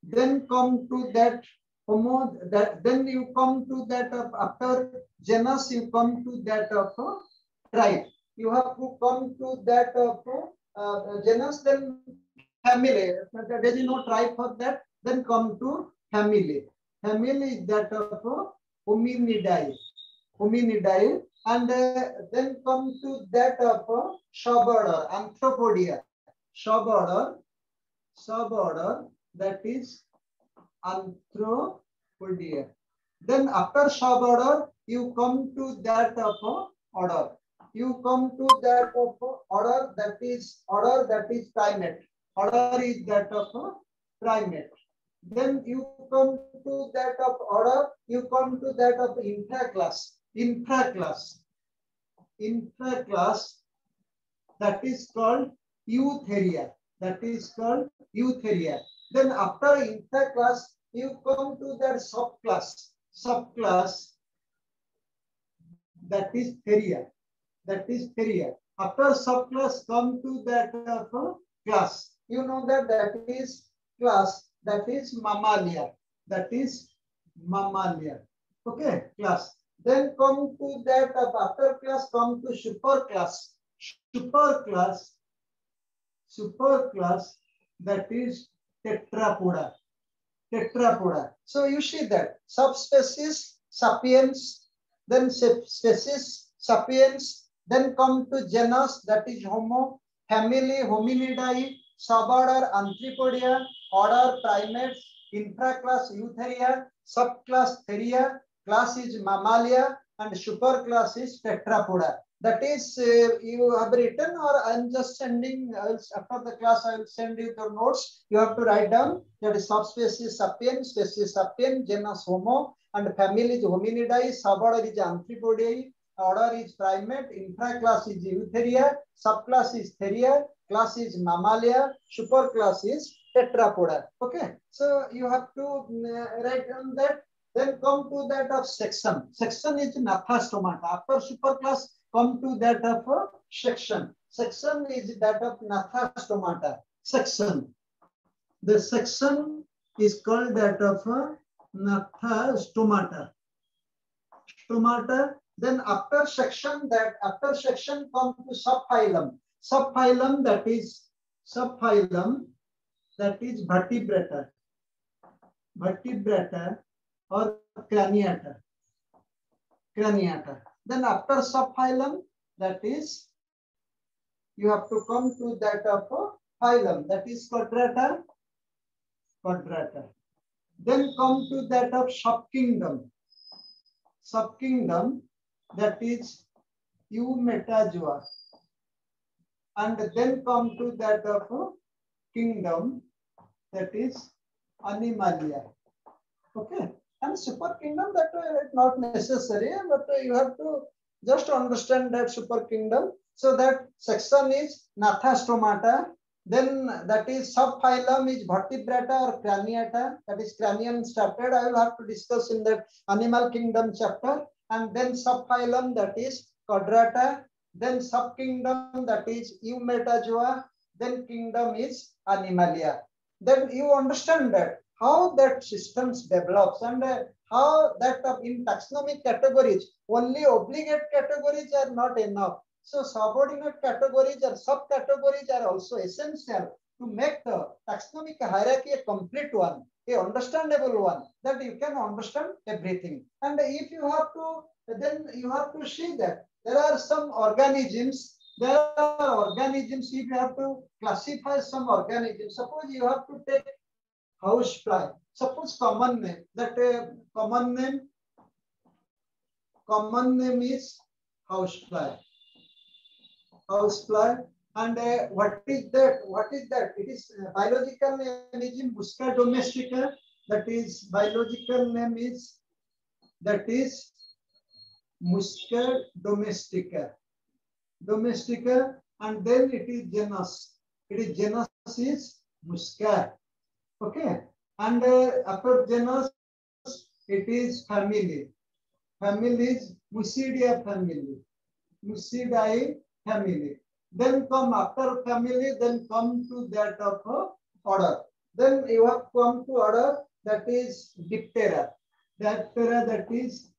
Then come to that Homo, then you come to that of, after genus, you come to that of tribe. You have to come to that of genus, then family. There is no tribe for that. Then come to family. Family is that of Hominidae. Hominidae. And then come to that of suborder, Anthropodia. Suborder, that is Anthropodia. Then after suborder, you come to that of order. You come to that of order, that is primate. Order is that of primate. Then you come to that of order, you come to that of intraclass. Intraclass, that is called Eutheria. That is called Eutheria. Then after intraclass, you come to that subclass. Subclass, that is Theria. That is Theria. After subclass, come to that class. You know that is class. That is Mammalia. That is Mammalia. Okay, class. Then come to that after class, come to superclass. superclass that is tetrapoda. Tetrapoda. So you see that subspecies sapiens, then species sapiens, then come to genus that is Homo, family Hominidae, suborder Anthropodia, order primates, infraclass Eutheria, subclass Theria, class is Mammalia, and superclass is Tetrapoda. That is, you have written, or I'm just sending, after the class, I will send you the notes. You have to write down that is subspecies Sapiens, species Sapien, genus Homo, and family is Hominidae, suborder is Anthropodae, order is primate, infraclass is Eutheria, subclass is Theria, class is Mammalia, superclass is Tetrapoda. Okay, so you have to write down that. Then come to that of section. Section is Gnathostomata. After superclass, come to that of section. Section is that of Gnathostomata. Section. The section is called that of Gnathostomata. Stomata. Then after section come to subphylum. Subphylum that is vertebrata. Vertebrata or craniata. Craniata. Then after subphylum, that is, you have to come to that of phylum, that is Quadrata. Quadrata. Then come to that of subkingdom. Subkingdom, that is Eumetazoa. And then come to that of kingdom, that is Animalia. Okay. And super kingdom, that is not necessary, but you have to just understand that super kingdom. So that section is Gnathostomata. Then that is subphylum is vertebrata or craniata. That is cranium started. I will have to discuss in that animal kingdom chapter. And then subphylum, that is Quadrata. Then subkingdom, that is Eumetazoa. Then kingdom is Animalia. Then you understand that how that systems develops, and how that in taxonomic categories, only obligate categories are not enough. So subordinate categories or subcategories are also essential to make the taxonomic hierarchy a complete one, a understandable one, that you can understand everything. And if you have to, then you have to see that there are some organisms. There are organisms, if you have to classify some organisms, suppose you have to take housefly. Suppose common name, that common name is housefly. Housefly. And what is that? What is that? It is biological name is Musca domestica. That is biological name is, that is Musca domestica. Domestica, and then it is genus. It is genus is Musca. Okay, and after genus, it is family. Family is Musidae family. Musidae family. Then come after family, then come to that of order. Then you have come to order, that is Diptera. Diptera, that is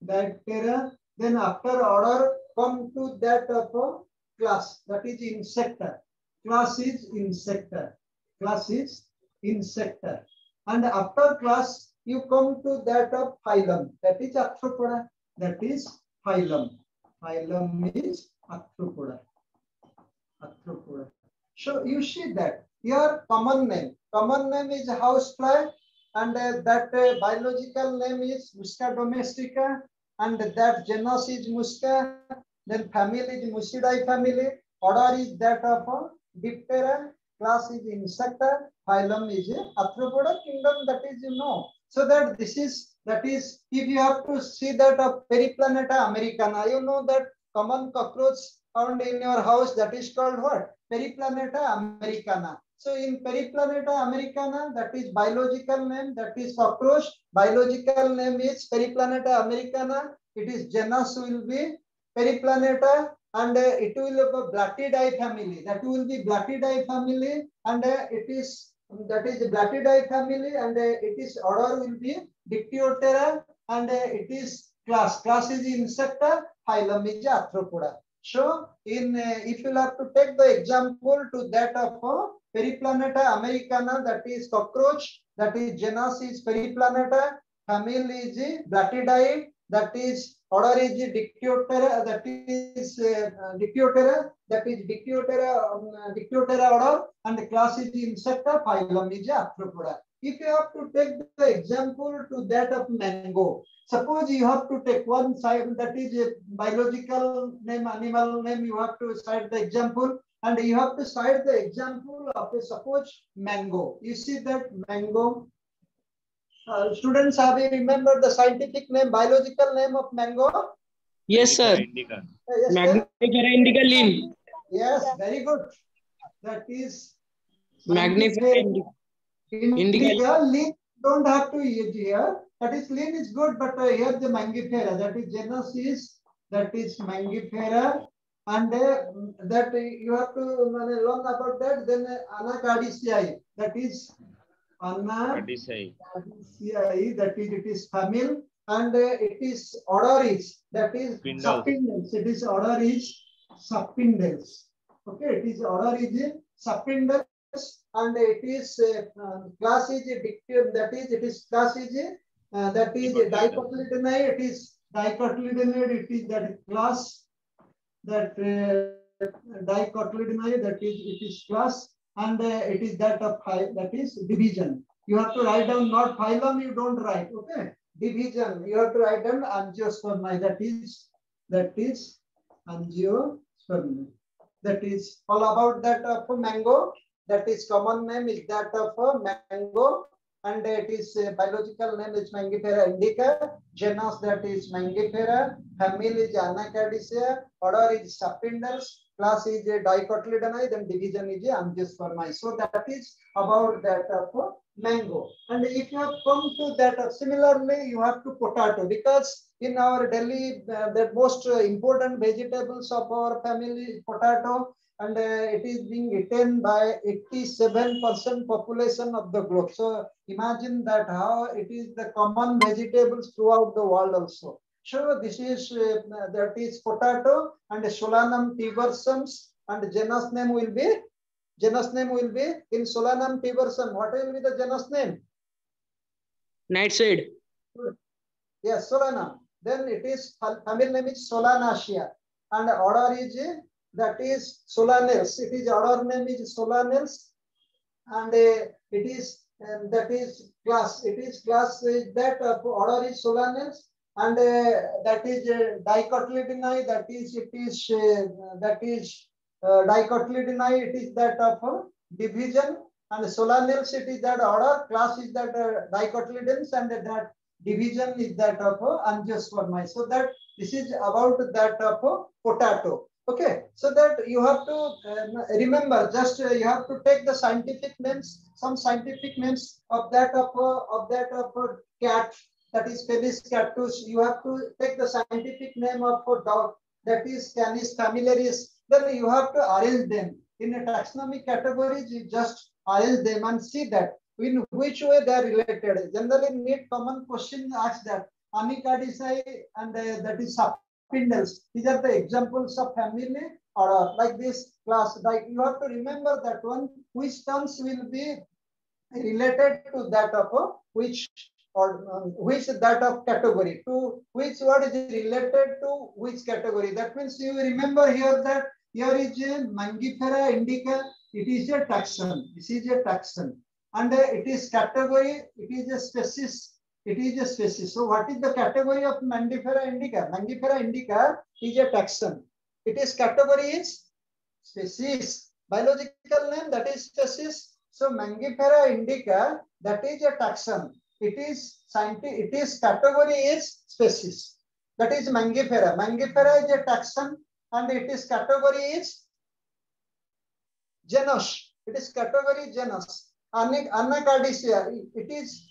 Diptera. Then after order, come to that of class, that is Insecta. Class is Insecta. Class is Insecta. And after class, you come to that of phylum, that is Arthropoda. That is phylum. Phylum is Arthropoda. Arthropoda. So you see that your common name is housefly, and that biological name is Musca domestica, and that genus is Musca. Then family is Musidae family. Order is that of Diptera. Class is Insecta. Phylum is Arthropoda. Kingdom, that is you know. So that this is, that is, if you have to see that of Periplaneta americana, you know that common cockroach found in your house, that is called what? Periplaneta americana. So in Periplaneta americana, that is biological name, that is cockroach. Biological name is Periplaneta americana. It is genus will be Periplaneta, and it will have a Blattidae family. That will be Blattidae family, and it is, that is Blattidae family, and it is order will be Dictyostera, and it is class. Class is Insecta. Phylum is Arthropoda. So in if you have to take the example to that of Periplaneta americana, that is cockroach, that is genus is Periplaneta, family is Blatidae, that is order is Dictyoptera, that is Dictyoptera, Dictyoptera order, and the class is Insecta, phylum is Arthropoda. If you have to take the example to that of mango, suppose you have to take one side, that is a biological name, animal name, you have to cite the example, and you have to cite the example of a suppose mango. You see that mango. Students, have you remembered the scientific name, biological name of mango? Yes, sir. Yes, Magnifera indica lean. yes, very good. That is Magnifera indica lean. Don't have to use here. That is lean is good, but here the Mangifera, that is genus is Mangifera, and that you have to learn about that. Then Anacardiaceae, that is Anacardiaceae, that is it is family, and it is order is that is Sapindels. It is order is Sapindels. Okay, it is order is Sapindels. And it is class is Dictyum, that is it is class is Dicotyledonide. It is Dicotyledonide. It is that class that Dicotyledonide, that is it is class, and it is that of that is division. You have to write down, not phylum. You don't write. Okay, division. You have to write down Angiospermae. That is Angiospermae. That is all about that of mango. That is common name is that of mango, and it is biological name is Mangifera indica, genus that is Mangifera, family is Anacardiaceae, order is Sapindels, class is Dicotyledonide, and division is Angiospermae. So that is about that of mango. And if you have come to that, similarly you have to potato, because in our Delhi the most important vegetables of our family is potato. And it is being eaten by 87% population of the globe. So imagine that how it is the common vegetables throughout the world also. So this is that is potato, and Solanum tubersum, and genus name will be in Solanum tubersum. What will be the genus name? Nightshade. Yes, Solanum. Then it is family name is Solanaceae, and order is that is Solanales. It is order name is Solanales, and it is that is class. It is class that order is Solanales, and that is Dicotyledonide. That is Dicotyledonide. It is that of division, and Solanales. It is that order. Class is that Dicotyledons, and that division is that of Angiospermae. So that this is about that of potato. Okay, so that you have to remember, just you have to take the scientific names, some scientific names of that of cat, that is Felis catus. You have to take the scientific name of dog, that is Canis familiaris. Then you have to arrange them in a taxonomic categories. You just arrange them and see that in which way they are related. Generally, NEET common question asks that Anacardiaceae and that is Sapindels. These are the examples of family order, like this class. Like you have to remember that one, which terms will be related to that of which, or which that of category, to which word is related to which category. That means you remember here that here is a Mangifera indica. It is a taxon. This is a taxon, and it is category. It is a species. It is a species. So what is the category of Mangifera indica? Mangifera indica is a taxon. It is category is species. Biological name, that is species. So Mangifera indica, that is a taxon. It is scientific. It is category is species. That is Mangifera. Mangifera is a taxon, and it is category is genus. It is category genus. Anacardiaceae. It is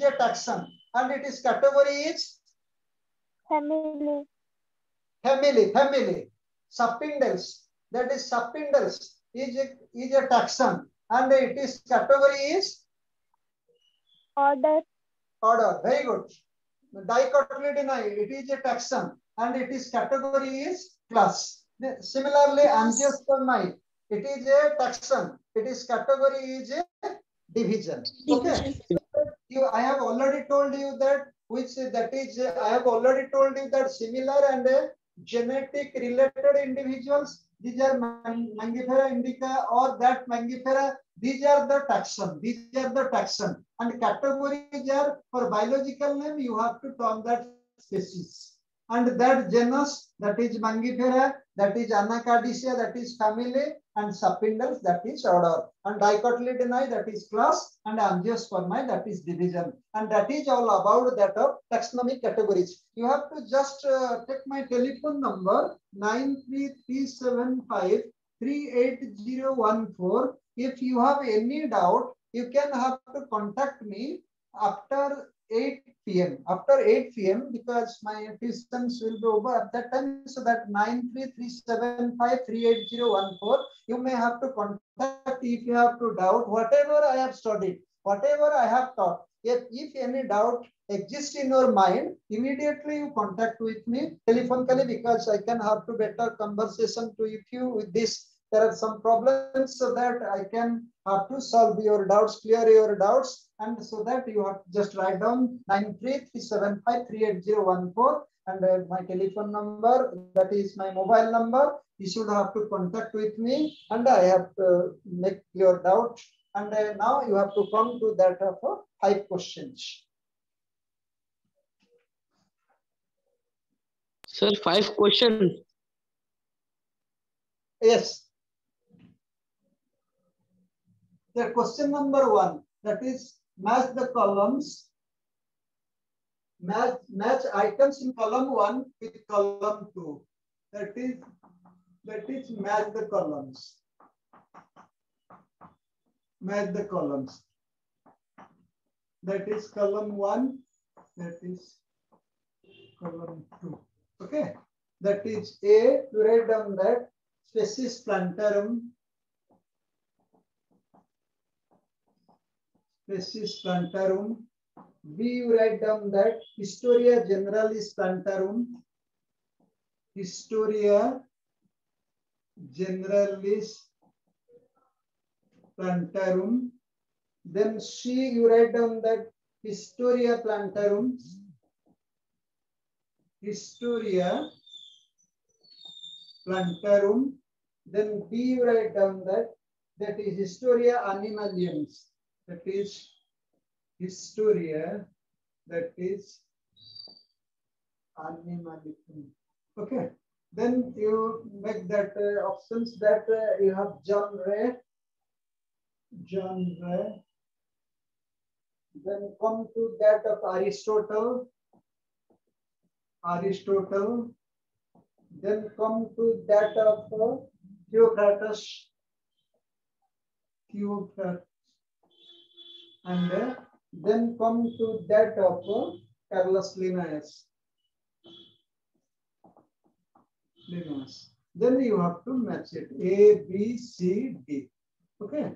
a taxon, and it is category is family. Family. Sapindels. That is Sapindels is a taxon, and it is category is Order. Very good. Dicotyledonide. It is a taxon, and it is category is class. Similarly, angiospermide, it is a taxon. Its category is a division. Okay. I have already told you that I have already told you that similar and genetic related individuals, these are Mangifera indica or that Mangifera, these are the taxon. These are the taxon. And categories are for biological name, you have to term that species. And that genus, that is Mangifera, that is Anacardiaceae, that is family, and Sapindals, that is order. And Dicotyledonei, that is class, and Angiospermae, that is division. And that is all about that of taxonomic categories. You have to just take my telephone number 93375 38014. If you have any doubt, you can have to contact me after 8 p.m. After 8 p.m. because my tuitions will be over at that time. So that 93375 you may have to contact if you have to doubt whatever I have studied, whatever I have taught. If any doubt exists in your mind, immediately you contact with me telephonically because I can have to better conversation to you with this. There are some problems so that I can have to solve your doubts, clear your doubts, and so that you have to just write down 93375 38014 and my telephone number, that is my mobile number. You should have to contact with me and I have to make your doubt. And now you have to come to that of 5 questions. Sir, 5 questions. Yes. The question number 1, that is match the columns, match items in column 1 with column 2. That is match the columns. Match the columns. That is column 1. That is column 2. Okay. That is A. You write down that species plantarum. Species plantarum. B. You write down that Historia generalis plantarum. Historia generalis plantarum. Then C. You write down that Historia plantarum. Historia plantarum. Then B. You write down that is Historia animaliums. That is Historia, that is animalium. Okay. Then you make that options that you have genre. Then come to that of Aristotle. Then come to that of Theocritus. And then come to that of Carolus Linnaeus. Then you have to match it A, B, C, D. Okay.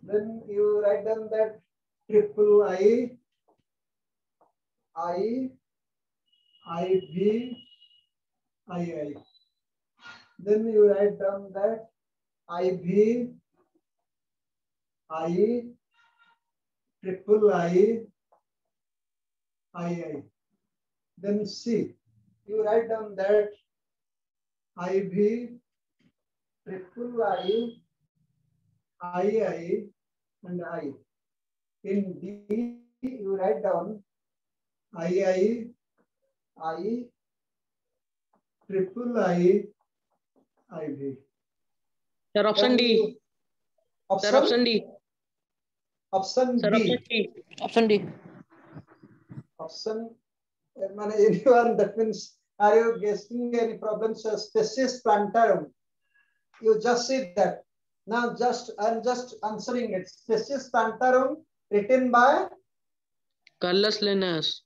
Then you write down that triple I, V, I. Then you write down that IV, I, triple I. Then C. You write down that IV, triple I, and I. In D, you write down I, triple I, IV. Sir, option D. Sir, option D. Option Sir, D. option D. Option, anyone, that means, are you guessing any problems? Species plantarum. You just see that. Now I'm just answering it. Species plantarum written by Carolus Linnaeus.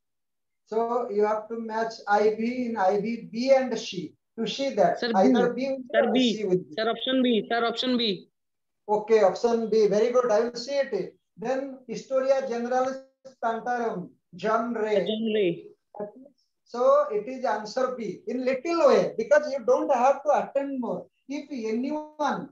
So you have to match IV in IV, B and C. To see that. Sir, Either B. B Sir, or B. C with B. Sir, option B. Sir, option B. Okay, option B. Very good. I will see it. Then Historia Generalis Plantarum, John Ray. So it is answer B in little way, because you don't have to attend more. If anyone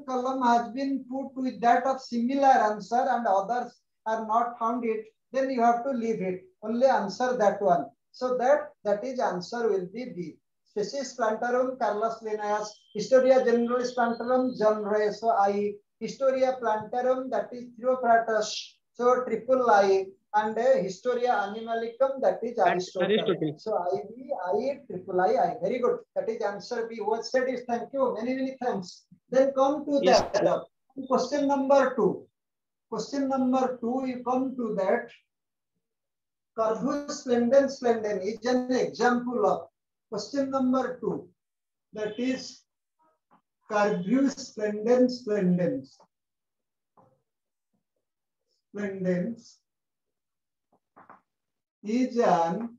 column has been put with that of similar answer and others are not found it, then you have to leave it. Only answer that one. So that is answer will be B. Species Plantarum, Carlos Linnaeus. Historia Generalis Plantarum, John Ray. So I. Historia Plantarum, that is Theophratus. So triple I. And Historia Animalicum, that is Aristotle. So I, triple I. Very good. That is answer B. What said is thank you. Many thanks. Then come to that. Question number 2. Question number 2, you come to that. Corvus splendens is an example of question number 2. That is Corvus splendens is an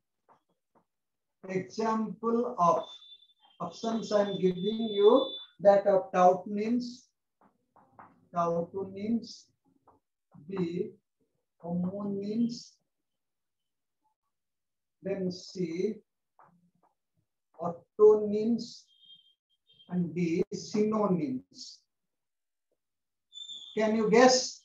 example of options I am giving you, that of Tautonines, B, homonines, then C, orthonyms, and D, synonyms. Can you guess?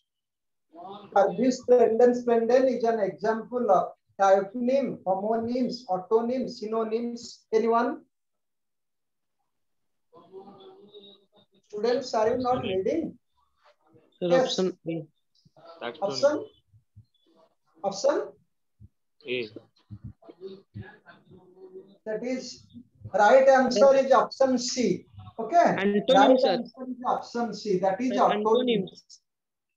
This splendens is an example of Tautonym, homonyms, orthonyms, synonyms. Anyone? Students, are you not reading? Yes. Option A. Option A. That is right answer is option C. Okay. Antonyms, right answer is option C. That is antonyms.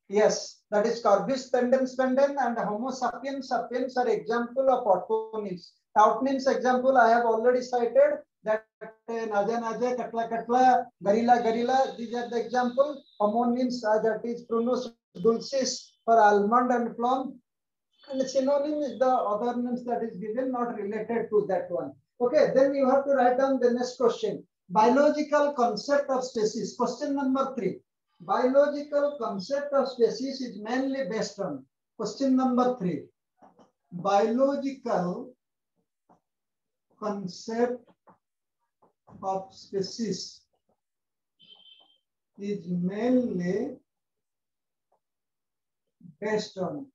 Yes, that is Corvus splendens and Homo sapiens are example of orthonyms. Tautonyms example I have already cited. That naja, katla, garilla. These are the example. Homonyms that is Prunus dulcis for almond and plum. And the synonym is the other names that is given, not related to that one. Okay, then you have to write down the next question. Biological concept of species. Question number 3. Biological concept of species is mainly based on. Question number 3. Biological concept of species is mainly based on.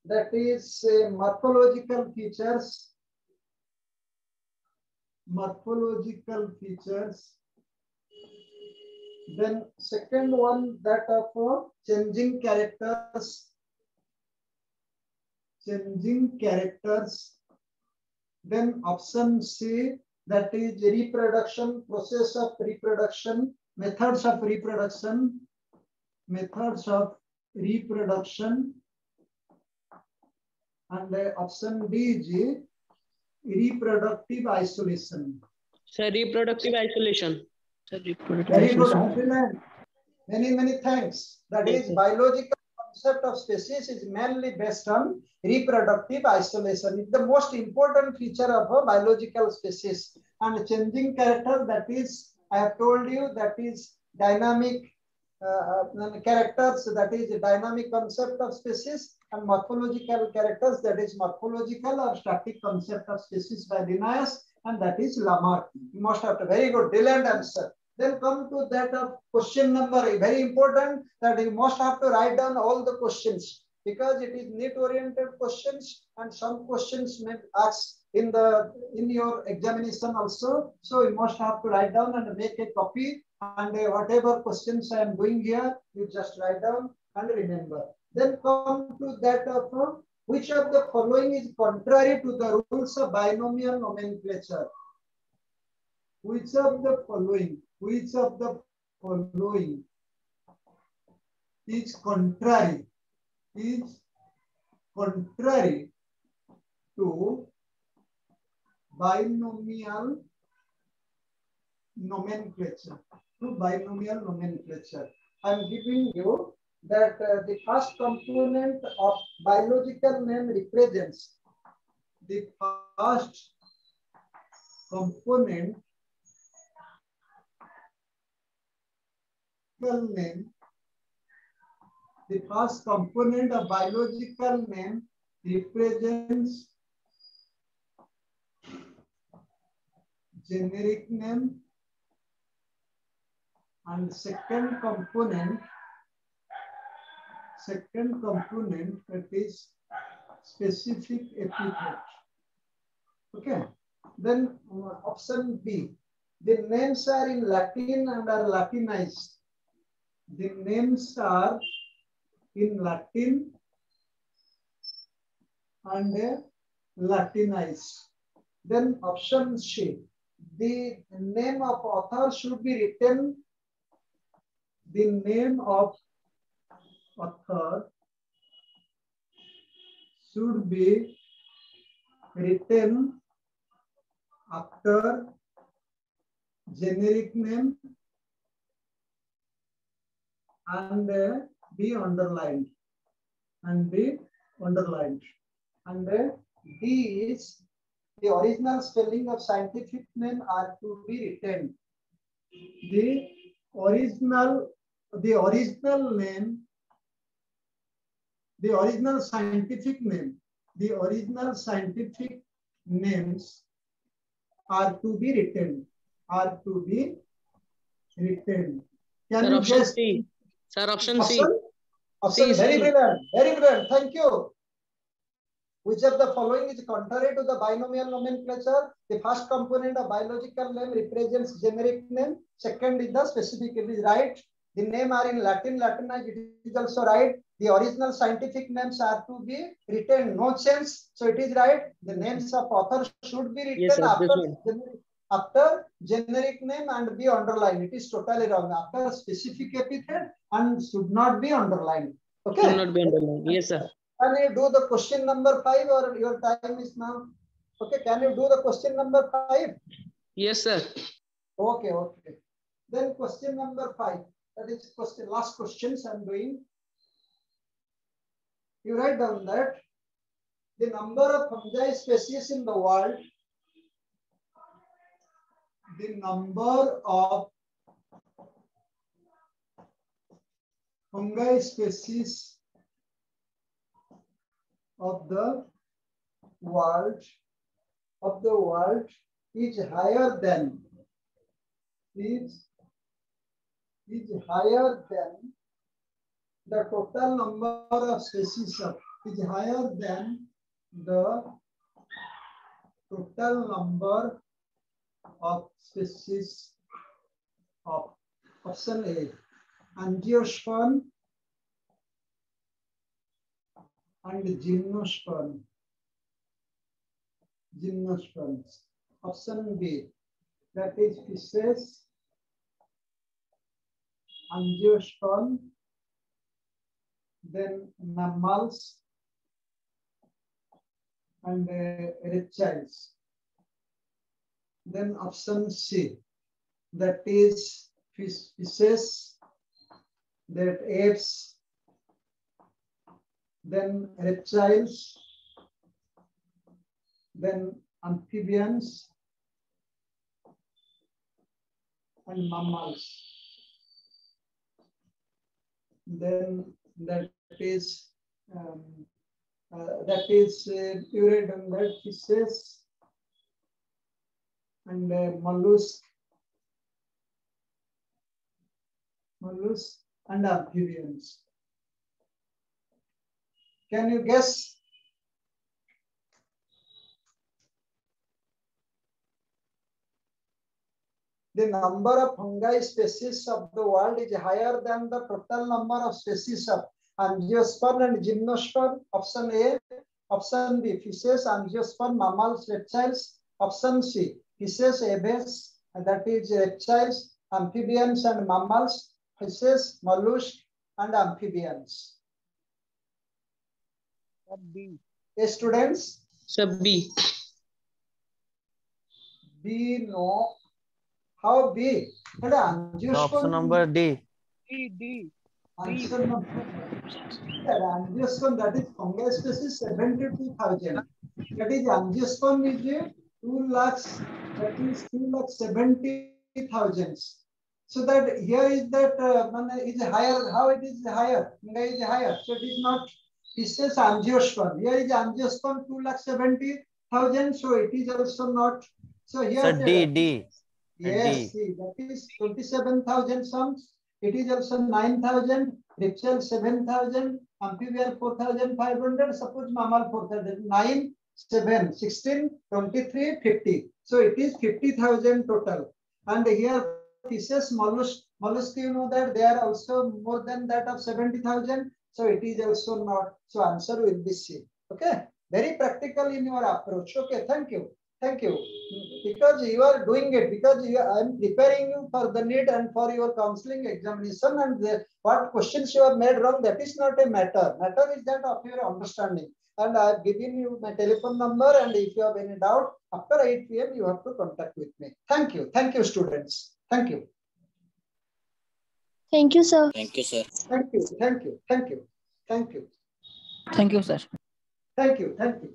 That is morphological features. Then second one, that of changing characters. Then option C, that is reproduction, process of reproduction, methods of reproduction. And option D is reproductive isolation. Sir, reproductive isolation. Very good. Many thanks. That is biological concept of species is mainly based on reproductive isolation. It's the most important feature of a biological species. And changing character, that is, I have told you, that is dynamic characters, that is a dynamic concept of species, and morphological characters, that is morphological or static concept of species by Linnaeus, and that is Lamarck. You must have to very good brilliant answer. Then come to that of question number, very important, that you must have to write down all the questions, because it is need oriented questions, and some questions may ask in your examination also. So you must have to write down and make a copy, and whatever questions I am doing here, you just write down and remember. Then come to that of which of the following is contrary to the rules of binomial nomenclature? Which of the following is contrary to binomial nomenclature? I am giving you that the first component of biological name represents the first component of biological name represents generic name, and second component that is specific epithet. Okay. Then option B. The names are in Latin and are Latinized. The names are in Latin and Latinized. Then option C. The name of author should be written. The name of author should be written after generic name and be underlined. And D is the original spelling of scientific name are to be written. The original scientific names are to be written. Can Sir, you option guess? C. Sir, option C. Option. Very brilliant. Thank you. Which of the following is contrary to the binomial nomenclature? The first component of biological name represents generic name. Second is the specific. It is right. The name are in Latinized. It is also right. The original scientific names are to be written. No change. So it is right. The names of authors should be written Yes, sir, after generic name and be underlined. It is totally wrong. After specific epithet and should not be underlined. Okay. Should not be underlined. Yes, sir. Can you do the question number 5 or your time is now? Okay, can you do the question number 5? Yes, sir. Okay. Then question number 5. That is last questions I'm doing. You write down that the number of fungi species in the world, the number of fungi species of the world is higher than the total number of species of species of option A, angiosperm and gymnosperms. Option B, that is fishes, angiosperm, then mammals and reptiles. Then option C, that is fishes, that apes, then reptiles, then amphibians and mammals. Then that is you read on that fishes and mollusk and amphibians. Can you guess? The number of fungi species of the world is higher than the total number of species of angiosperm and gymnosperm. Option A. Option B, fishes, angiosperm, mammals, reptiles. Option C, fishes, aves, that is reptiles, amphibians and mammals, fishes, mollusks and amphibians. Sub B. Yes, students? Sub B. B, no. How B? Option number D. D. Answer number angiosperm, that is fungi species 72,000. That is angiosperm is 2 lakhs. That is 2,70,000. So that here is that is higher. How it is higher? Fungi is higher. So it is not. Pieces angiosperm. Here is angiosperm 2,70,000. So it is also not. So here. So D. Yes, see, that is 27,000 sums. It is also 9,000. Reptile 7,000. Amphibian 4,500. Suppose mammal 4,000. 9, 7, 16, 23, 50. So it is 50,000 total. And here fishes, mollusk, you know that they are also more than that of 70,000. So it is also not. So answer will be C. Okay. Very practical in your approach. Okay. Thank you. Thank you. Because you are doing it, because I am preparing you for the NEET and for your counseling examination, and what questions you have made wrong, that is not a matter. Matter is that of your understanding. And I have given you my telephone number, and if you have any doubt, after 8 p.m. you have to contact with me. Thank you. Thank you, students. Thank you. Thank you, sir. Thank you, sir. Thank you. Thank you. Thank you. Thank you. Thank you, sir. Thank you. Thank you.